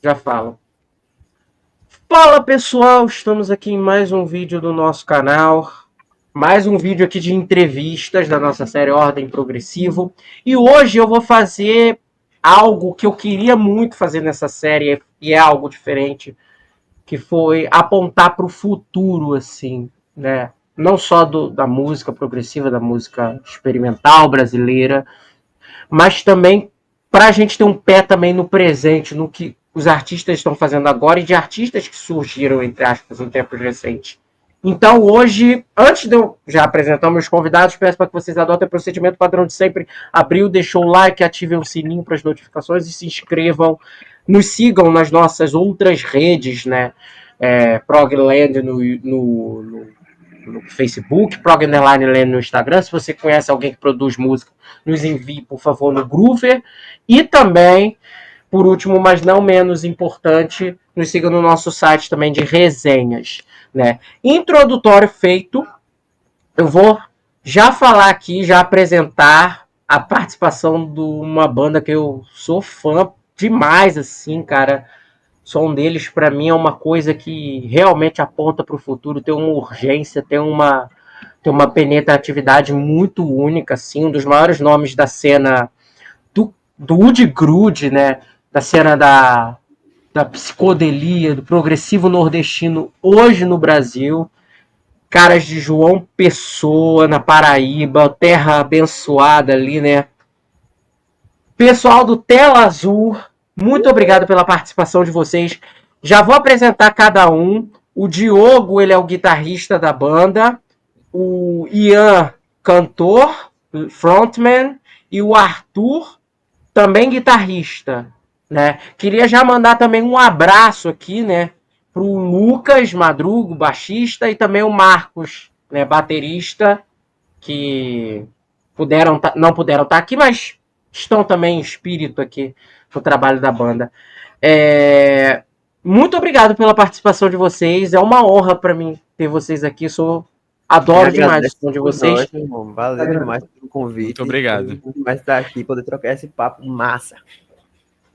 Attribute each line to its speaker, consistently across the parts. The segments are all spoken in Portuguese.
Speaker 1: Já falo. Fala pessoal, estamos aqui em mais um vídeo do nosso canal. Mais um vídeo aqui de entrevistas da nossa série Ordem Progressivo. E hoje eu vou fazer algo que eu queria muito fazer nessa série, e é algo diferente, que foi apontar para o futuro, assim, né? Não só da música progressiva, da música experimental brasileira, mas também para a gente ter um pé também no presente, no que os artistas estão fazendo agora e de artistas que surgiram, entre aspas, em tempos recentes. Então, hoje, antes de eu já apresentar meus convidados, peço para que vocês adotem o procedimento padrão de sempre. Abriu, deixou o like, ativem o sininho para as notificações e se inscrevam. Nos sigam nas nossas outras redes, né? Progland no Facebook, Prog Underline Land no Instagram. Se você conhece alguém que produz música, nos envie, por favor, no Groover. E também, por último, mas não menos importante, nos siga no nosso site também de resenhas. Né? Introdutório feito, eu vou já falar aqui, já apresentar a participação de uma banda que eu sou fã demais, assim, cara. O som deles, para mim, é uma coisa que realmente aponta para o futuro, tem uma urgência, tem uma penetratividade muito única, assim, um dos maiores nomes da cena do Wood Grude, né? Da cena da psicodelia, do progressivo nordestino hoje no Brasil. Caras de João Pessoa, na Paraíba, terra abençoada ali, né? Pessoal do Tela Azul, muito obrigado pela participação de vocês. Já vou apresentar cada um. O Diogo, ele é o guitarrista da banda. O Ian, cantor, frontman. E o Arthur, também guitarrista. Né? Queria já mandar também um abraço aqui, né? Para o Lucas Madrugo, baixista, e também o Marcos, né, baterista, que não puderam estar aqui, mas estão também em espírito aqui no trabalho da banda. Muito obrigado pela participação de vocês. É uma honra para mim ter vocês aqui.
Speaker 2: Quem
Speaker 1: Adoro demais o
Speaker 2: agradece
Speaker 1: som de
Speaker 2: por
Speaker 1: vocês.
Speaker 2: nós, meu irmão. Valeu demais pelo
Speaker 3: Muito
Speaker 2: convite.
Speaker 3: obrigado.
Speaker 2: Valeu demais estar aqui, poder trocar esse papo massa.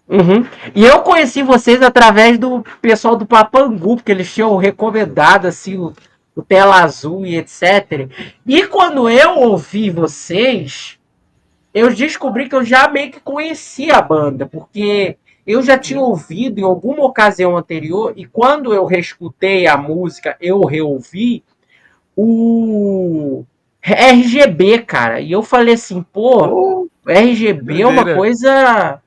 Speaker 1: Uhum. E eu conheci vocês através do pessoal do Papangu, porque eles tinham recomendado assim, o Tela Azul e etc. E quando eu ouvi vocês, eu descobri que eu já meio que conhecia a banda, porque eu já tinha ouvido em alguma ocasião anterior, e quando eu reescutei a música, eu reouvi o RGB, cara. E eu falei assim, pô,
Speaker 2: Oh,
Speaker 1: RGB é uma
Speaker 3: Doideira.
Speaker 1: coisa
Speaker 2: doideira.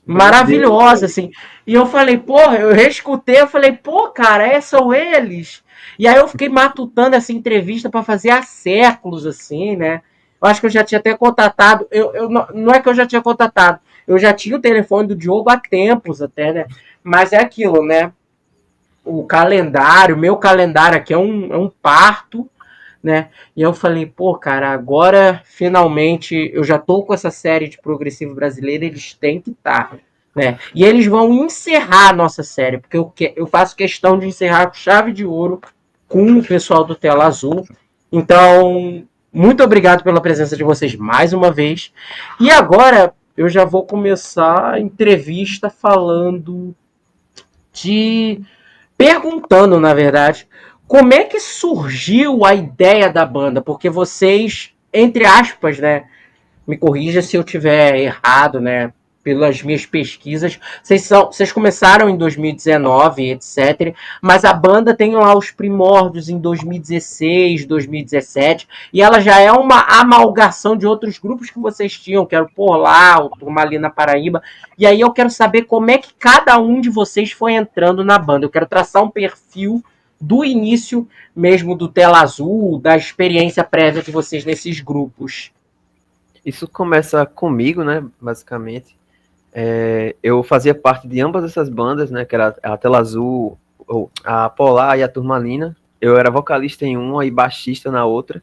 Speaker 1: maravilhosa, assim. E eu falei, porra, eu reescutei, eu falei, pô, cara, são eles. E aí eu fiquei matutando essa entrevista para fazer há séculos, assim, né? Eu acho que eu já tinha até contatado, não é que eu já tinha contatado, eu já tinha o telefone do Diogo há tempos até, né? Mas é aquilo, né? O calendário, meu calendário aqui é um parto, né? E eu falei, pô, cara, agora finalmente eu já tô com essa série de progressivo brasileiro, eles têm que estar, né? E eles vão encerrar a nossa série, porque eu faço questão de encerrar com chave de ouro com o pessoal do Tela Azul. Então, muito obrigado pela presença de vocês mais uma vez. E agora eu já vou começar a entrevista falando de perguntando, na verdade, como é que surgiu a ideia da banda? Porque vocês, entre aspas, né? Me corrija se eu tiver errado, né? Pelas minhas pesquisas, vocês começaram em 2019, etc. Mas a banda tem lá os primórdios em 2016, 2017, e ela já é uma amalgação de outros grupos que vocês tinham, que era o Por Lá, o Turma ali na Paraíba. E aí eu quero saber como é que cada um de vocês foi entrando na banda. Eu quero traçar um perfil do início mesmo do Tela Azul, da experiência prévia de vocês nesses grupos.
Speaker 2: Isso começa comigo, né? Basicamente. Eu fazia parte de ambas essas bandas, né? Que era a Tela Azul, a Polar e a Turmalina. Eu era vocalista em uma e baixista na outra.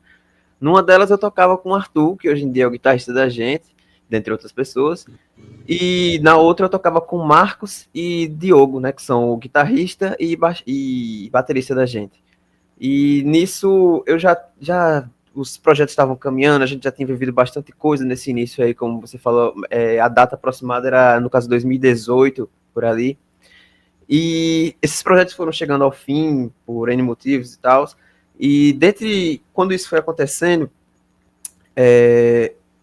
Speaker 2: Numa delas eu tocava com o Arthur, que hoje em dia é o guitarrista da gente, dentre outras pessoas. E na outra eu tocava com Marcos e Diogo, né? Que são o guitarrista e baterista da gente. E nisso eu já os projetos estavam caminhando, a gente já tinha vivido bastante coisa nesse início aí, como você falou, a data aproximada era, no caso, 2018, por ali. E esses projetos foram chegando ao fim por N motivos e tal. E quando isso foi acontecendo,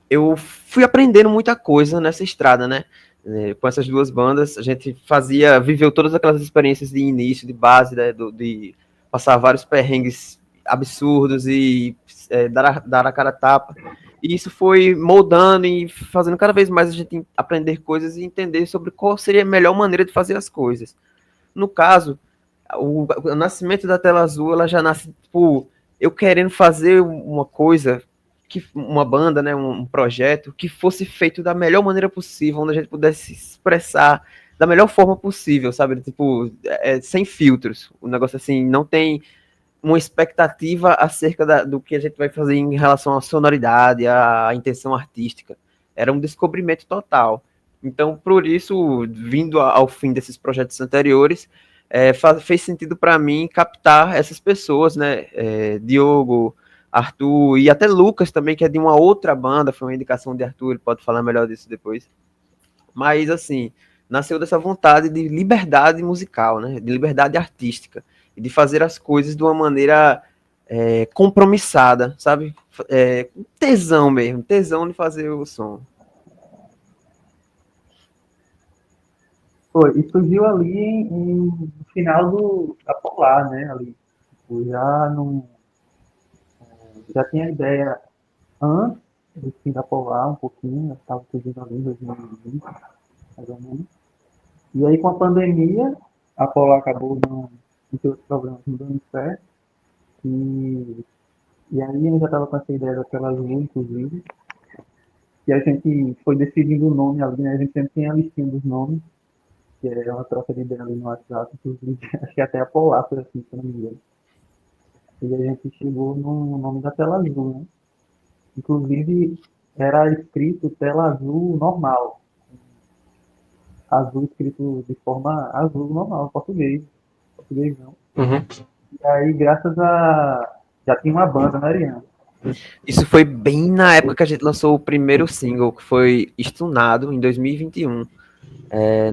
Speaker 2: eu fui aprendendo muita coisa nessa estrada, né? Com essas duas bandas, a gente viveu todas aquelas experiências de início, de base, né? De passar vários perrengues absurdos e dar a cara a tapa. E isso foi moldando e fazendo cada vez mais a gente aprender coisas e entender sobre qual seria a melhor maneira de fazer as coisas. No caso, o nascimento da Tela Azul, ela já nasce, tipo, eu querendo fazer uma coisa, uma banda, né, um projeto, que fosse feito da melhor maneira possível, onde a gente pudesse se expressar da melhor forma possível, sabe? Tipo, sem filtros. O negócio assim, não tem uma expectativa acerca do que a gente vai fazer em relação à sonoridade, à intenção artística. Era um descobrimento total. Então, por isso, vindo ao fim desses projetos anteriores, fez sentido para mim captar essas pessoas, né? Diogo, Arthur e até Lucas também, que é de uma outra banda, foi uma indicação de Arthur, ele pode falar melhor disso depois. Mas, assim, nasceu dessa vontade de liberdade musical, né? De liberdade artística e de fazer as coisas de uma maneira compromissada, sabe? Tesão mesmo, tesão de fazer o som.
Speaker 3: Foi, e surgiu ali no final da Polar, né? Ali, tipo, já tinha a ideia antes do fim da Polar, um pouquinho, estava surgindo ali em 2020, mais ou menos. E aí, com a pandemia, a Polar acabou não os programas não dando certo. E aí, a gente já estava com essa ideia daquela Azul, inclusive. E a gente foi decidindo o nome ali, né? A gente sempre tem a listinha dos nomes, que é uma troca de ideia ali no WhatsApp, inclusive, acho que até a Polar foi assim, se eu não me engano. E a gente chegou no nome da Tela Azul, né? Inclusive, era escrito Tela Azul normal. Azul escrito de forma azul normal, português. Português não.
Speaker 1: Uhum.
Speaker 3: E aí, graças a... Já tinha uma banda, né, Ariana?
Speaker 2: Isso foi bem na época que a gente lançou o primeiro single, que foi Estunado, em 2021.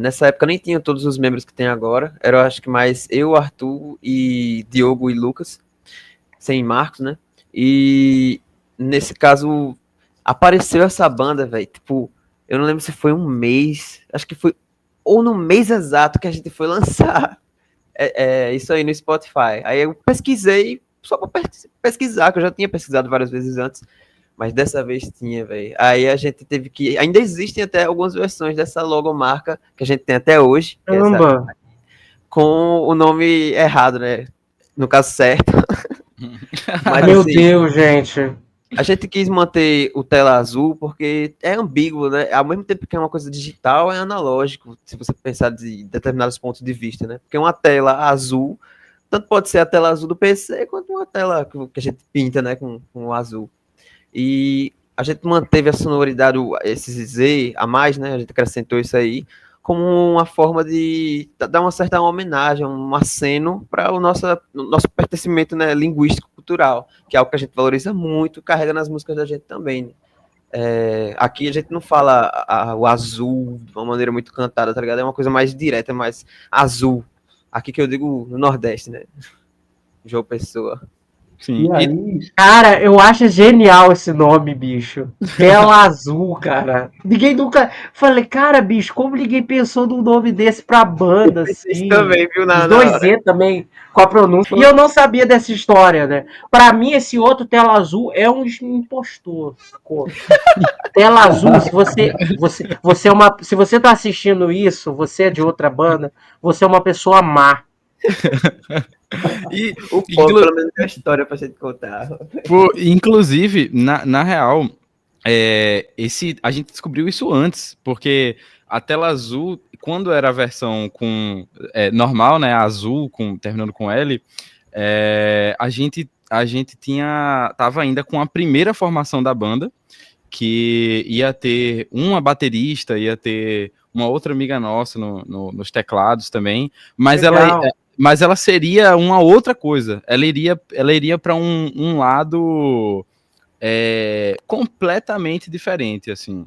Speaker 2: Nessa época nem tinha todos os membros que tem agora. Era, acho que mais eu, Arthur e Diogo e Lucas, sem Marcos, né? E nesse caso apareceu essa banda, velho. Tipo, eu não lembro se foi um mês, acho que foi ou no mês exato que a gente foi lançar isso aí no Spotify. Aí eu pesquisei só pra pesquisar, que eu já tinha pesquisado várias vezes antes, mas dessa vez tinha, velho. Aí a gente teve que. Ainda existem até algumas versões dessa logomarca que a gente tem até hoje, que é essa, com o nome errado, né? No caso certo.
Speaker 1: Mas, meu assim, Deus, gente.
Speaker 2: A gente quis manter o tela azul porque é ambíguo, né? Ao mesmo tempo que é uma coisa digital, é analógico, se você pensar de determinados pontos de vista, né? Porque uma tela azul, tanto pode ser a tela azul do PC, quanto uma tela que a gente pinta, né, com o azul. E a gente manteve a sonoridade, esse Z a mais, né? A gente acrescentou isso aí, como uma forma de dar uma certa homenagem, um aceno para o nosso pertencimento, né, linguístico cultural, que é algo que a gente valoriza muito, carrega nas músicas da gente também, né? Aqui a gente não fala o azul de uma maneira muito cantada, tá ligado? É uma coisa mais direta, mais azul. Aqui que eu digo no Nordeste, né? João Pessoa.
Speaker 1: Sim. E aí... Cara, eu acho genial esse nome, bicho. Tela Azul, cara. Ninguém nunca. Falei, cara, bicho, como ninguém pensou num nome desse pra banda, assim?
Speaker 2: Também, viu?
Speaker 1: Os dois Z também, com a pronúncia. E eu não sabia dessa história, né? Pra mim, esse outro Tela Azul é um impostor, sacou? Tela Azul, você é uma. Se você tá assistindo isso, você é de outra banda, você é uma pessoa má.
Speaker 2: E o Paulo, pelo menos, tem uma história pra gente contar.
Speaker 4: Pô, inclusive, na real, a gente descobriu isso antes, porque a tela azul, quando era a versão normal, né, azul, terminando com L, a gente tava ainda com a primeira formação da banda, que ia ter uma baterista, ia ter uma outra amiga nossa nos teclados também, mas ela seria uma outra coisa. Ela iria para um lado completamente diferente, assim.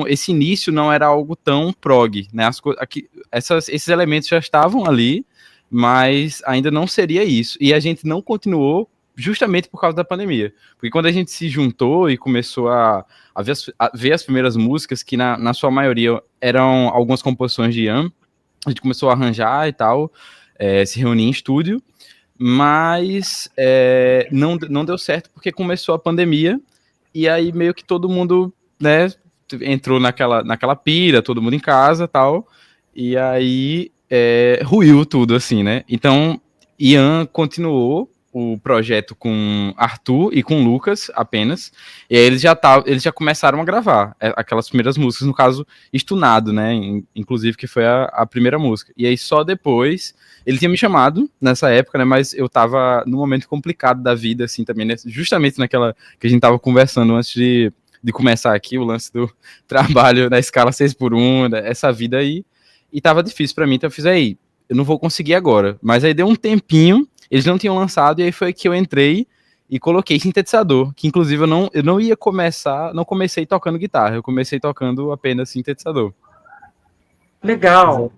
Speaker 4: Esse início não era algo tão prog, né? Esses elementos já estavam ali, mas ainda não seria isso. E a gente não continuou justamente por causa da pandemia. Porque quando a gente se juntou e começou a ver as primeiras músicas, que na sua maioria eram algumas composições de Ian, a gente começou a arranjar e tal, se reunir em estúdio, mas não deu certo porque começou a pandemia e aí meio que todo mundo, né, entrou naquela pira, todo mundo em casa e tal, e aí ruiu tudo, assim, né? Então, Ian continuou o projeto com Arthur e com Lucas apenas, e aí eles já começaram a gravar aquelas primeiras músicas, no caso, Estunado, né? Inclusive, que foi a primeira música. E aí só depois ele tinha me chamado nessa época, né? Mas eu tava num momento complicado da vida, assim, também, né? Justamente naquela que a gente tava conversando antes de começar aqui, o lance do trabalho na escala 6x1, né, essa vida aí. E tava difícil pra mim, então eu fiz, aí, eu não vou conseguir agora. Mas aí deu um tempinho, eles não tinham lançado, e aí foi que eu entrei e coloquei sintetizador, que inclusive eu não ia começar, não comecei tocando guitarra, eu comecei tocando apenas sintetizador.
Speaker 1: Legal.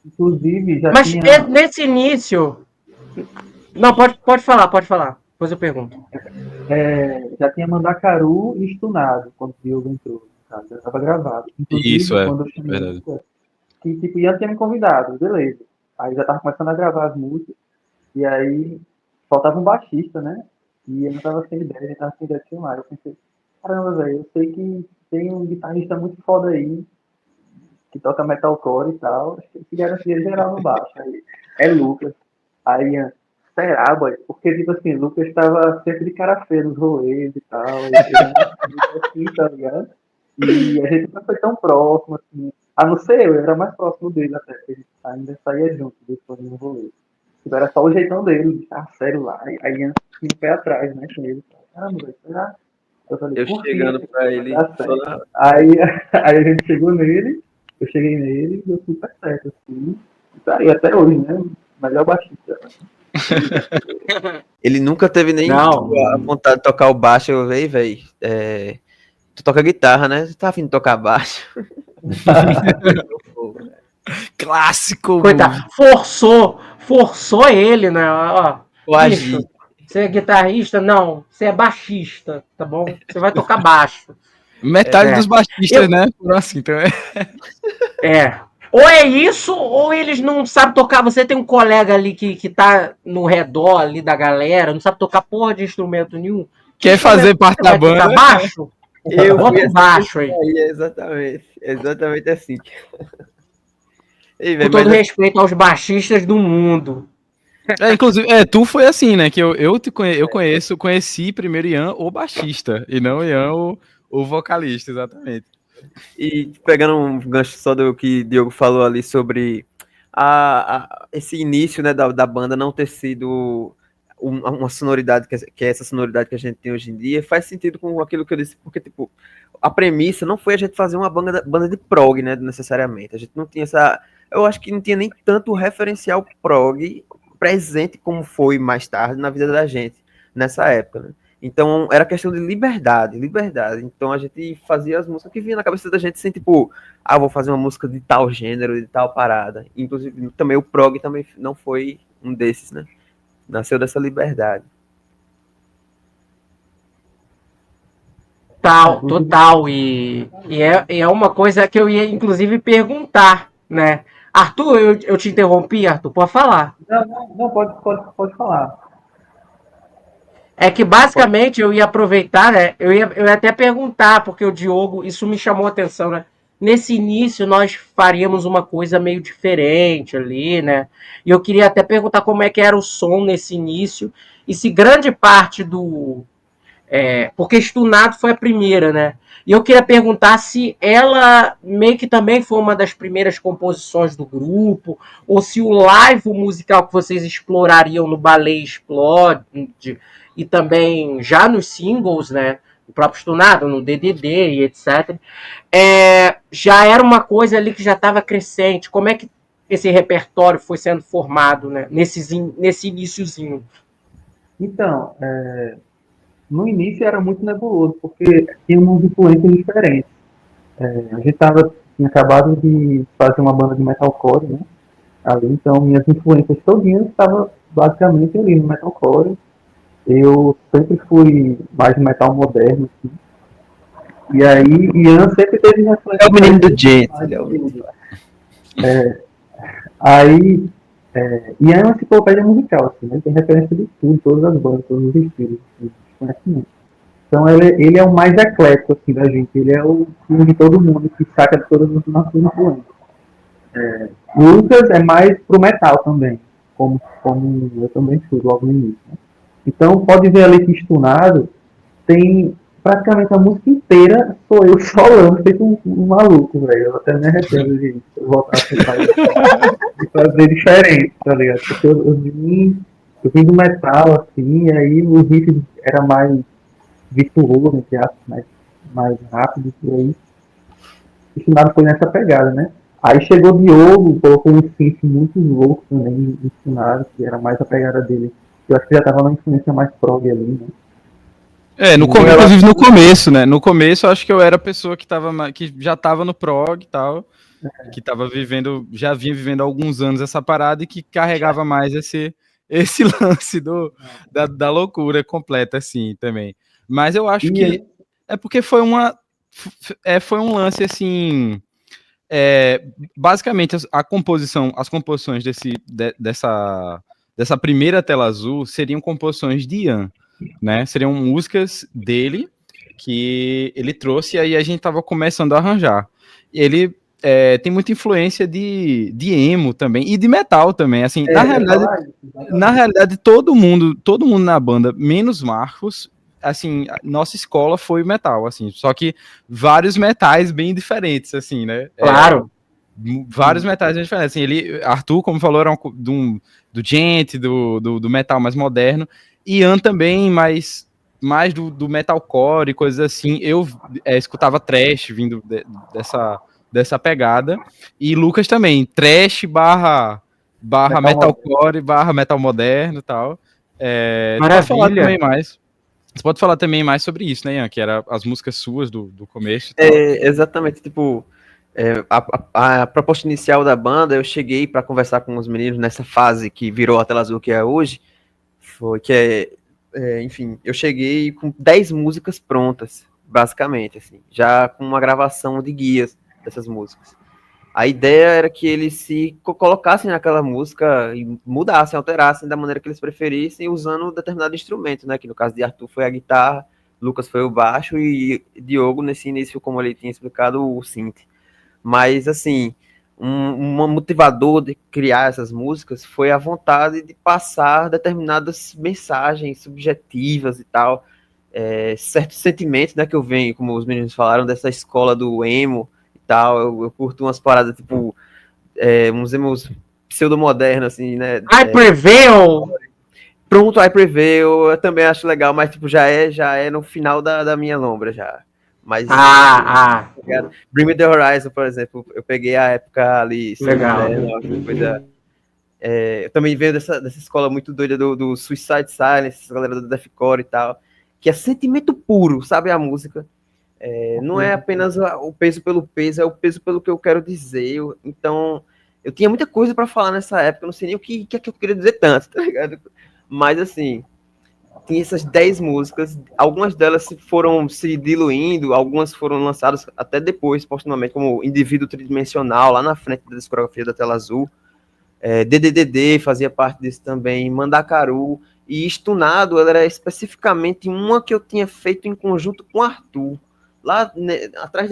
Speaker 3: Inclusive, já
Speaker 1: Mas
Speaker 3: tinha,
Speaker 1: nesse início. Não, pode falar, pode falar. Depois eu pergunto.
Speaker 3: já tinha Mandacaru e Estunado, quando o Diogo entrou. Tá? Já estava gravado.
Speaker 4: Isso,
Speaker 3: Inclusive, quando eu chamei
Speaker 4: verdade.
Speaker 3: Lucas, que tipo, Ian tinha me convidado, beleza. Aí já tava começando a gravar as músicas, e aí faltava um baixista, né? E eu não tava sem ideia, ele tava sem ideia de filmar. Eu pensei, caramba, velho, eu sei que tem um guitarrista muito foda aí, que toca metalcore e tal, acho que ele garantia geral no baixo. Aí, é Lucas. Aí, Ian, será, boy? Porque, tipo assim, Lucas estava sempre de cara feia nos rolês e tal, ele não assim, tá ligado? E a gente não foi tão próximo, assim. A não ser eu era mais próximo dele até, porque a gente ainda saía junto depois no rolê. Tipo, era só o jeitão dele, de estar sério lá. Aí Ian tinha o pé atrás, né, com ele. Caramba, velho, será? Eu falei,
Speaker 2: Eu
Speaker 3: por que
Speaker 2: chegando pra
Speaker 3: vai
Speaker 2: ele,
Speaker 3: dar certo? Aí, aí a gente chegou nele, eu cheguei nele e deu super certo, assim. E tá aí até hoje, né? Melhor baixista.
Speaker 2: ele nunca teve nem
Speaker 1: Não.
Speaker 2: a vontade de tocar o baixo. Eu falei, velho, tu toca guitarra, né? Você tá afim de tocar baixo?
Speaker 4: Clássico!
Speaker 1: Coitado. Forçou ele, né? Ó,
Speaker 2: O
Speaker 1: bicho,
Speaker 2: agir.
Speaker 1: você é guitarrista? Não, você é baixista, tá bom? Você vai tocar baixo.
Speaker 4: Metade
Speaker 1: É.
Speaker 4: dos baixistas, né? Foram assim, então
Speaker 1: É. Ou é isso, ou eles não sabem tocar. Você tem um colega ali que tá no redor ali da galera, não sabe tocar porra de instrumento nenhum. Que
Speaker 4: quer
Speaker 1: instrumento
Speaker 4: fazer parte
Speaker 1: você
Speaker 4: da
Speaker 1: vai tocar?
Speaker 4: banda.
Speaker 1: Baixo?
Speaker 2: Eu fui
Speaker 1: Bota o
Speaker 2: essa
Speaker 1: baixo aí.
Speaker 2: pessoa aí, exatamente assim. Ei,
Speaker 1: Com
Speaker 2: velho,
Speaker 1: todo
Speaker 2: mas assim,
Speaker 1: respeito aos baixistas do mundo.
Speaker 4: Inclusive, tu foi assim, né? Que eu conheci primeiro Ian, o baixista, e não Ian, o vocalista, exatamente.
Speaker 2: e pegando um gancho só do que Diogo falou ali sobre esse início, né, da banda não ter sido uma sonoridade que é essa sonoridade que a gente tem hoje em dia, faz sentido com aquilo que eu disse, porque, tipo, a premissa não foi a gente fazer uma banda de prog, né, necessariamente. A gente não tinha essa... Eu acho que não tinha nem tanto referencial prog presente como foi mais tarde na vida da gente, nessa época, né? Então, era questão de liberdade. Então, a gente fazia as músicas que vinha na cabeça da gente, assim, tipo, vou fazer uma música de tal gênero, de tal parada. Inclusive, também o prog também não foi um desses, né? Nasceu dessa liberdade.
Speaker 1: Total, total. E é uma coisa que eu ia, inclusive, perguntar, né? Arthur, eu te interrompi, Arthur, pode falar.
Speaker 3: Não, pode falar.
Speaker 1: É que basicamente eu ia aproveitar, né? Eu ia até perguntar, porque o Diogo, isso me chamou a atenção, né? Nesse início nós faríamos uma coisa meio diferente ali, né? E eu queria até perguntar como é que era o som nesse início e se grande parte do. Porque Estunado foi a primeira, né? E eu queria perguntar se ela meio que também foi uma das primeiras composições do grupo, ou se o live musical que vocês explorariam no Ballet Explode e também já nos singles, né? O próprio Estunado, no DDD e etc. Já era uma coisa ali que já estava crescente. Como é que esse repertório foi sendo formado, né? Nesse iniciozinho?
Speaker 3: Então, no início era muito nebuloso, porque tinha umas influências diferentes. A gente tinha acabado de fazer uma banda de metalcore, né? Ali, então minhas influências todinhas estavam basicamente ali no metalcore. Eu sempre fui mais metal moderno, assim. E aí, Ian sempre teve
Speaker 2: É o menino do
Speaker 3: influência
Speaker 2: Gente.
Speaker 3: mais aí, Ian é uma enciclopédia musical, assim, né? Tem referência de tudo, todas as bandas, todos os estilos, assim, conhecimento. Então ele é o mais eclético assim, da gente, ele é o filme de todo mundo que saca de todas as nossas influências. O Lucas é mais pro metal também, como eu também fui logo no início. Né? Então pode ver ali que Estunado tem praticamente a música inteira sou eu solando, feito um maluco, velho. Eu até me arrependo de voltar a tentar de fazer diferente, tá ligado? Porque eu vim do metal, assim, e aí o riff era mais virtuoso, entre aspas, mais rápido, e aí o Estunado foi nessa pegada, né? Aí chegou o Diogo, colocou um synth muito louco também no Estunado, que era mais a pegada dele. Eu acho que já tava uma influência mais prog ali, né?
Speaker 4: Inclusive no começo, né? No começo eu acho que eu era a pessoa que já tava no prog e tal, que tava vivendo, já vinha vivendo há alguns anos essa parada e que carregava mais esse lance da loucura completa, assim, também. Mas eu acho que é porque foi um lance, assim, basicamente as composições dessa primeira tela azul seriam composições de Ian, né? Seriam músicas dele que ele trouxe e aí a gente tava começando a arranjar. Ele tem muita influência de emo também e de metal também. Assim, na realidade todo mundo na banda, menos Marcos, assim, nossa escola foi metal, assim, só que vários metais bem diferentes, assim, né?
Speaker 1: Claro.
Speaker 4: Vários metais bem diferentes. Assim, Arthur, como falou, era do Gent, do metal mais moderno. Ian também, mais do metalcore e coisas assim. Eu escutava thrash vindo dessa pegada. E Lucas também, thrash barra metalcore, barra metal moderno e tal. Pode falar também
Speaker 1: Maravilha.
Speaker 4: mais. Você pode falar também mais sobre isso, né, Ian? Que era as músicas suas do começo e tal.
Speaker 2: Exatamente, tipo, a proposta inicial da banda, eu cheguei para conversar com os meninos nessa fase que virou a Tela Azul que é hoje, foi que enfim, eu cheguei com 10 músicas prontas, basicamente, assim, já com uma gravação de guias dessas músicas. A ideia era que eles se colocassem naquela música e mudassem, alterassem da maneira que eles preferissem, usando um determinado instrumento, né? Que no caso de Arthur foi a guitarra, Lucas foi o baixo e Diogo, nesse início, como ele tinha explicado, o synth. Mas, assim, um motivador de criar essas músicas foi a vontade de passar determinadas mensagens subjetivas e tal, certos sentimentos, né, que eu venho, como os meninos falaram, dessa escola do emo e tal, eu curto umas paradas, tipo, uns emos pseudo-modernos, assim, né?
Speaker 1: I Prevail!
Speaker 2: Pronto, I Prevail, eu também acho legal, mas, tipo, já é no final da minha lombra, já. Mas... Bring Me The Horizon, por exemplo, eu peguei a época ali,
Speaker 1: Legal.
Speaker 2: coisa... eu também veio dessa escola muito doida do Suicide Silence, galera do Deathcore e tal, que é sentimento puro, sabe, a música. Não é apenas o peso pelo peso, é o peso pelo que eu quero dizer. Então, eu tinha muita coisa para falar nessa época, eu não sei nem o que eu queria dizer tanto, tá ligado? Mas, assim, tinha essas 10 músicas, algumas delas foram se diluindo, algumas foram lançadas até depois, postumamente, como Indivíduo Tridimensional, lá na frente da discografia da Tela Azul. DDDD fazia parte disso também, Mandacaru, e Estunado, ela era especificamente uma que eu tinha feito em conjunto com Arthur, lá atrás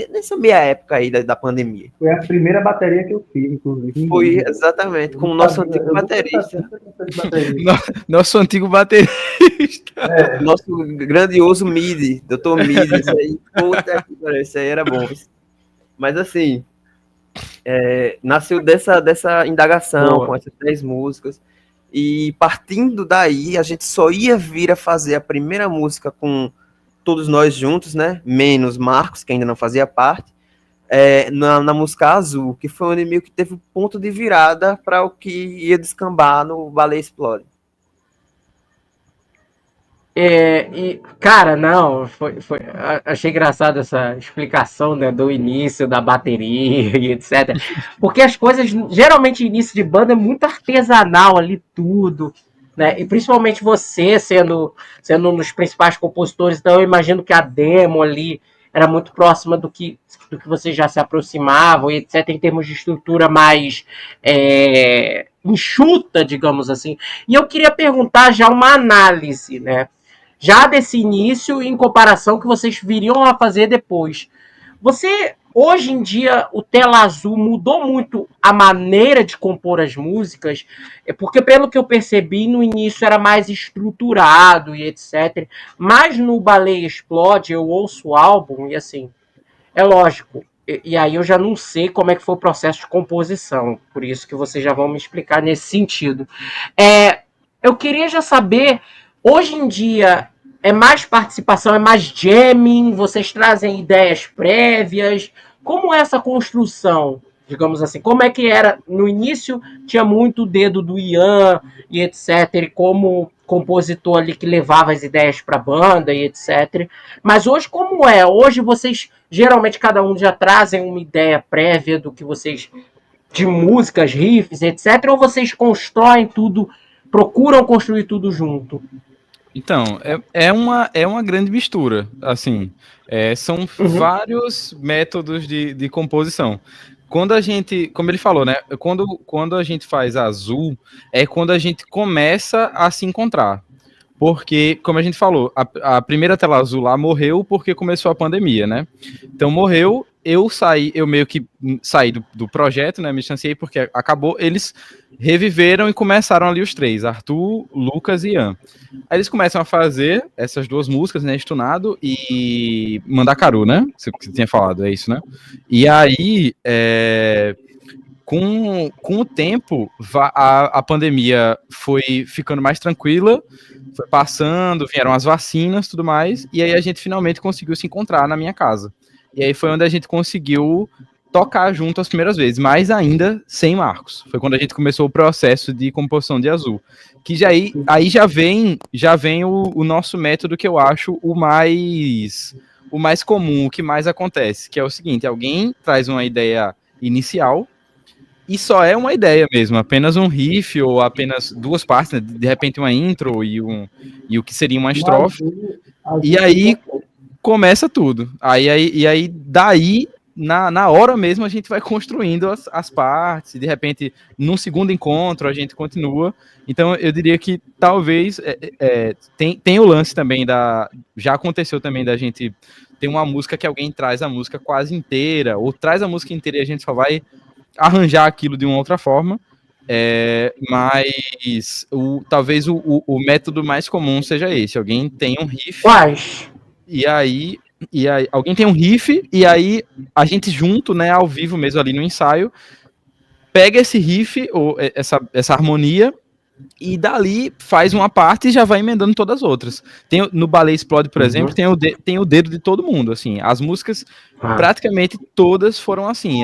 Speaker 2: nessa meia época aí da pandemia.
Speaker 3: Foi a primeira bateria que eu fiz, inclusive.
Speaker 2: Foi exatamente, com o nosso antigo baterista.
Speaker 4: Nosso antigo baterista.
Speaker 2: Nosso grandioso Midi, Dr. Midi, isso aí, puta que pariu, isso aí era bom. Mas assim, nasceu dessa indagação,
Speaker 1: Boa.
Speaker 2: com essas 10 músicas, e partindo daí, a gente só ia vir a fazer a primeira música com todos nós juntos, né? Menos Marcos, que ainda não fazia parte, na música Azul, que foi um inimigo que teve o ponto de virada para o que ia descambar no Baleia Explode.
Speaker 1: Cara, não, achei engraçado essa explicação, né, do início da bateria e etc. Porque as coisas, geralmente, início de banda é muito artesanal ali, tudo, né? E principalmente você sendo um dos principais compositores, então eu imagino que a demo ali era muito próxima do que vocês já se aproximavam e etc. Em termos de estrutura mais enxuta, digamos assim. E eu queria perguntar já uma análise, né? Já desse início em comparação que vocês viriam a fazer depois. Você, hoje em dia, o Tela Azul mudou muito a maneira de compor as músicas, porque pelo que eu percebi, no início era mais estruturado e etc. Mas no Baleia Explode, eu ouço o álbum e assim, é lógico. E aí eu já não sei como é que foi o processo de composição, por isso que vocês já vão me explicar nesse sentido. Eu queria já saber, hoje em dia, é mais participação, é mais jamming, vocês trazem ideias prévias, como é essa construção, digamos assim, como é que era, no início tinha muito o dedo do Ian e etc, e como compositor ali que levava as ideias para a banda e etc, mas hoje como é? Hoje vocês, geralmente cada um já trazem uma ideia prévia do que vocês de músicas, riffs, etc. Ou vocês constroem tudo, procuram construir tudo junto?
Speaker 4: Então, é uma grande mistura, assim, são
Speaker 1: Uhum.
Speaker 4: vários métodos de composição. Quando a gente, como ele falou, né, quando a gente faz azul, é quando a gente começa a se encontrar. Porque, como a gente falou, a primeira tela azul lá morreu porque começou a pandemia, né? Então morreu, eu meio que saí do projeto, né? Me distanciei porque acabou, eles reviveram e começaram ali os três, Arthur, Lucas e Ian. Aí eles começam a fazer essas duas músicas, né? Estunado e Mandacaru, né? Você tinha falado, é isso, né? E aí, com o tempo, a pandemia foi ficando mais tranquila, foi passando, vieram as vacinas e tudo mais, e aí a gente finalmente conseguiu se encontrar na minha casa. E aí foi onde a gente conseguiu tocar junto as primeiras vezes, mas ainda sem Marcos. Foi quando a gente começou o processo de composição de azul. Que aí já vem o nosso método que eu acho o mais comum, o que mais acontece, que é o seguinte, alguém traz uma ideia inicial, e só é uma ideia mesmo, apenas um riff ou apenas duas partes, né? De repente uma intro e o que seria uma
Speaker 3: No
Speaker 4: estrofe,
Speaker 3: azul
Speaker 4: e
Speaker 3: foi
Speaker 4: aí
Speaker 3: perfeito.
Speaker 4: começa tudo. E aí daí, na hora mesmo, a gente vai construindo as partes, e de repente, num segundo encontro, a gente continua. Então, eu diria que talvez tem o lance também Já aconteceu também da gente ter uma música que alguém traz a música quase inteira, ou traz a música inteira e a gente só vai arranjar aquilo de uma outra forma, mas talvez o método mais comum seja esse. Alguém tem um riff,
Speaker 1: Quais?
Speaker 4: e aí, alguém tem um riff, e aí a gente junto, né, ao vivo mesmo ali no ensaio, pega esse riff, ou essa harmonia, e dali faz uma parte e já vai emendando todas as outras. No Baleia Explode, por exemplo, tem o dedo de todo mundo, assim, as músicas
Speaker 1: Ah.
Speaker 4: praticamente todas foram assim,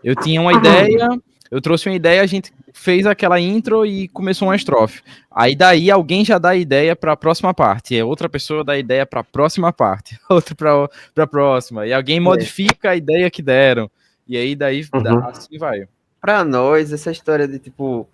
Speaker 4: eu tinha uma ideia, eu trouxe uma ideia, a gente fez aquela intro e começou uma estrofe. Aí daí alguém já dá a ideia para a próxima parte, outra pessoa dá a ideia para a próxima parte, outra para a próxima, e alguém modifica a ideia que deram. E aí daí assim vai.
Speaker 2: Pra nós, essa história de tipo,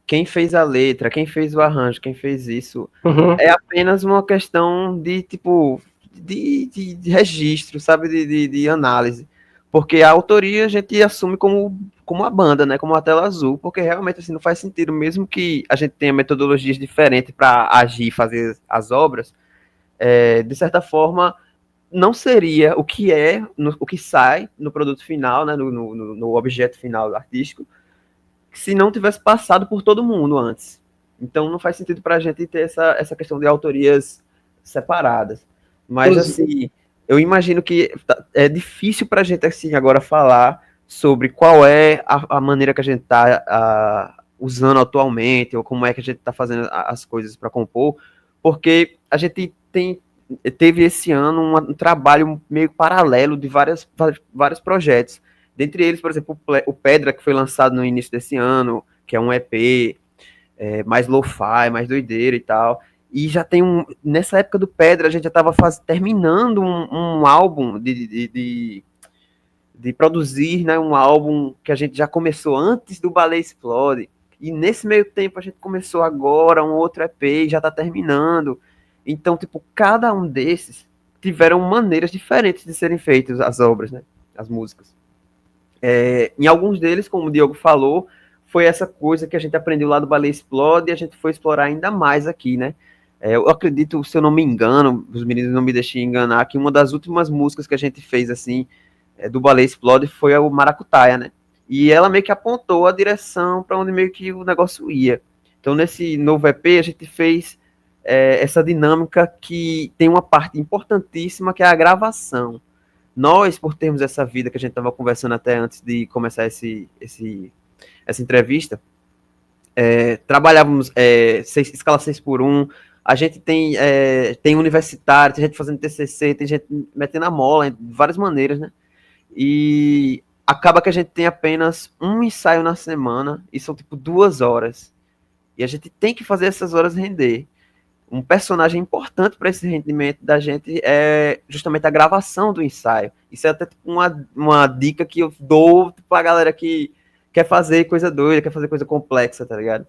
Speaker 2: quem fez a letra, quem fez o arranjo, quem fez isso,
Speaker 1: Uhum.
Speaker 2: é apenas uma questão de tipo de registro, sabe? De análise. Porque a autoria a gente assume como a banda, né? Como a tela azul, porque realmente assim, não faz sentido, mesmo que a gente tenha metodologias diferentes para agir e fazer as obras, de certa forma não seria o que sai no produto final, né? No objeto final artístico, se não tivesse passado por todo mundo antes. Então não faz sentido para a gente ter essa questão de autorias separadas. Mas assim, eu imagino que é difícil para a gente assim agora falar sobre qual é a maneira que a gente está usando atualmente, ou como é que a gente está fazendo as coisas para compor, porque a gente teve esse ano um trabalho meio paralelo de vários projetos. Dentre eles, por exemplo, o Pedra, que foi lançado no início desse ano, que é um EP mais lo-fi, mais doideira e tal. E já tem nessa época do Pedra, a gente já estava terminando um álbum de produzir, né, um álbum que a gente já começou antes do Baleia Explode. E nesse meio tempo a gente começou agora um outro EP, já está terminando. Então, tipo, cada um desses tiveram maneiras diferentes de serem feitas as obras, né, as músicas. Em alguns deles, como o Diogo falou, foi essa coisa que a gente aprendeu lá do Baleia Explode e a gente foi explorar ainda mais aqui, né? Eu acredito, se eu não me engano, os meninos não me deixem enganar, que uma das últimas músicas que a gente fez, assim, do Baleia Explode foi o Maracutaia, né? E ela meio que apontou a direção para onde meio que o negócio ia. Então, nesse novo EP, a gente fez essa dinâmica que tem uma parte importantíssima, que é a gravação. Nós, por termos essa vida que a gente estava conversando até antes de começar essa entrevista, trabalhávamos escala 6x1, a gente tem universitário, tem gente fazendo TCC, tem gente metendo a mola de várias maneiras, né? E acaba que a gente tem apenas um ensaio na semana, e são tipo 2 horas. E a gente tem que fazer essas horas render. Um personagem importante para esse rendimento da gente é justamente a gravação do ensaio. Isso é até tipo uma dica que eu dou para a galera que quer fazer coisa doida, quer fazer coisa complexa, tá ligado?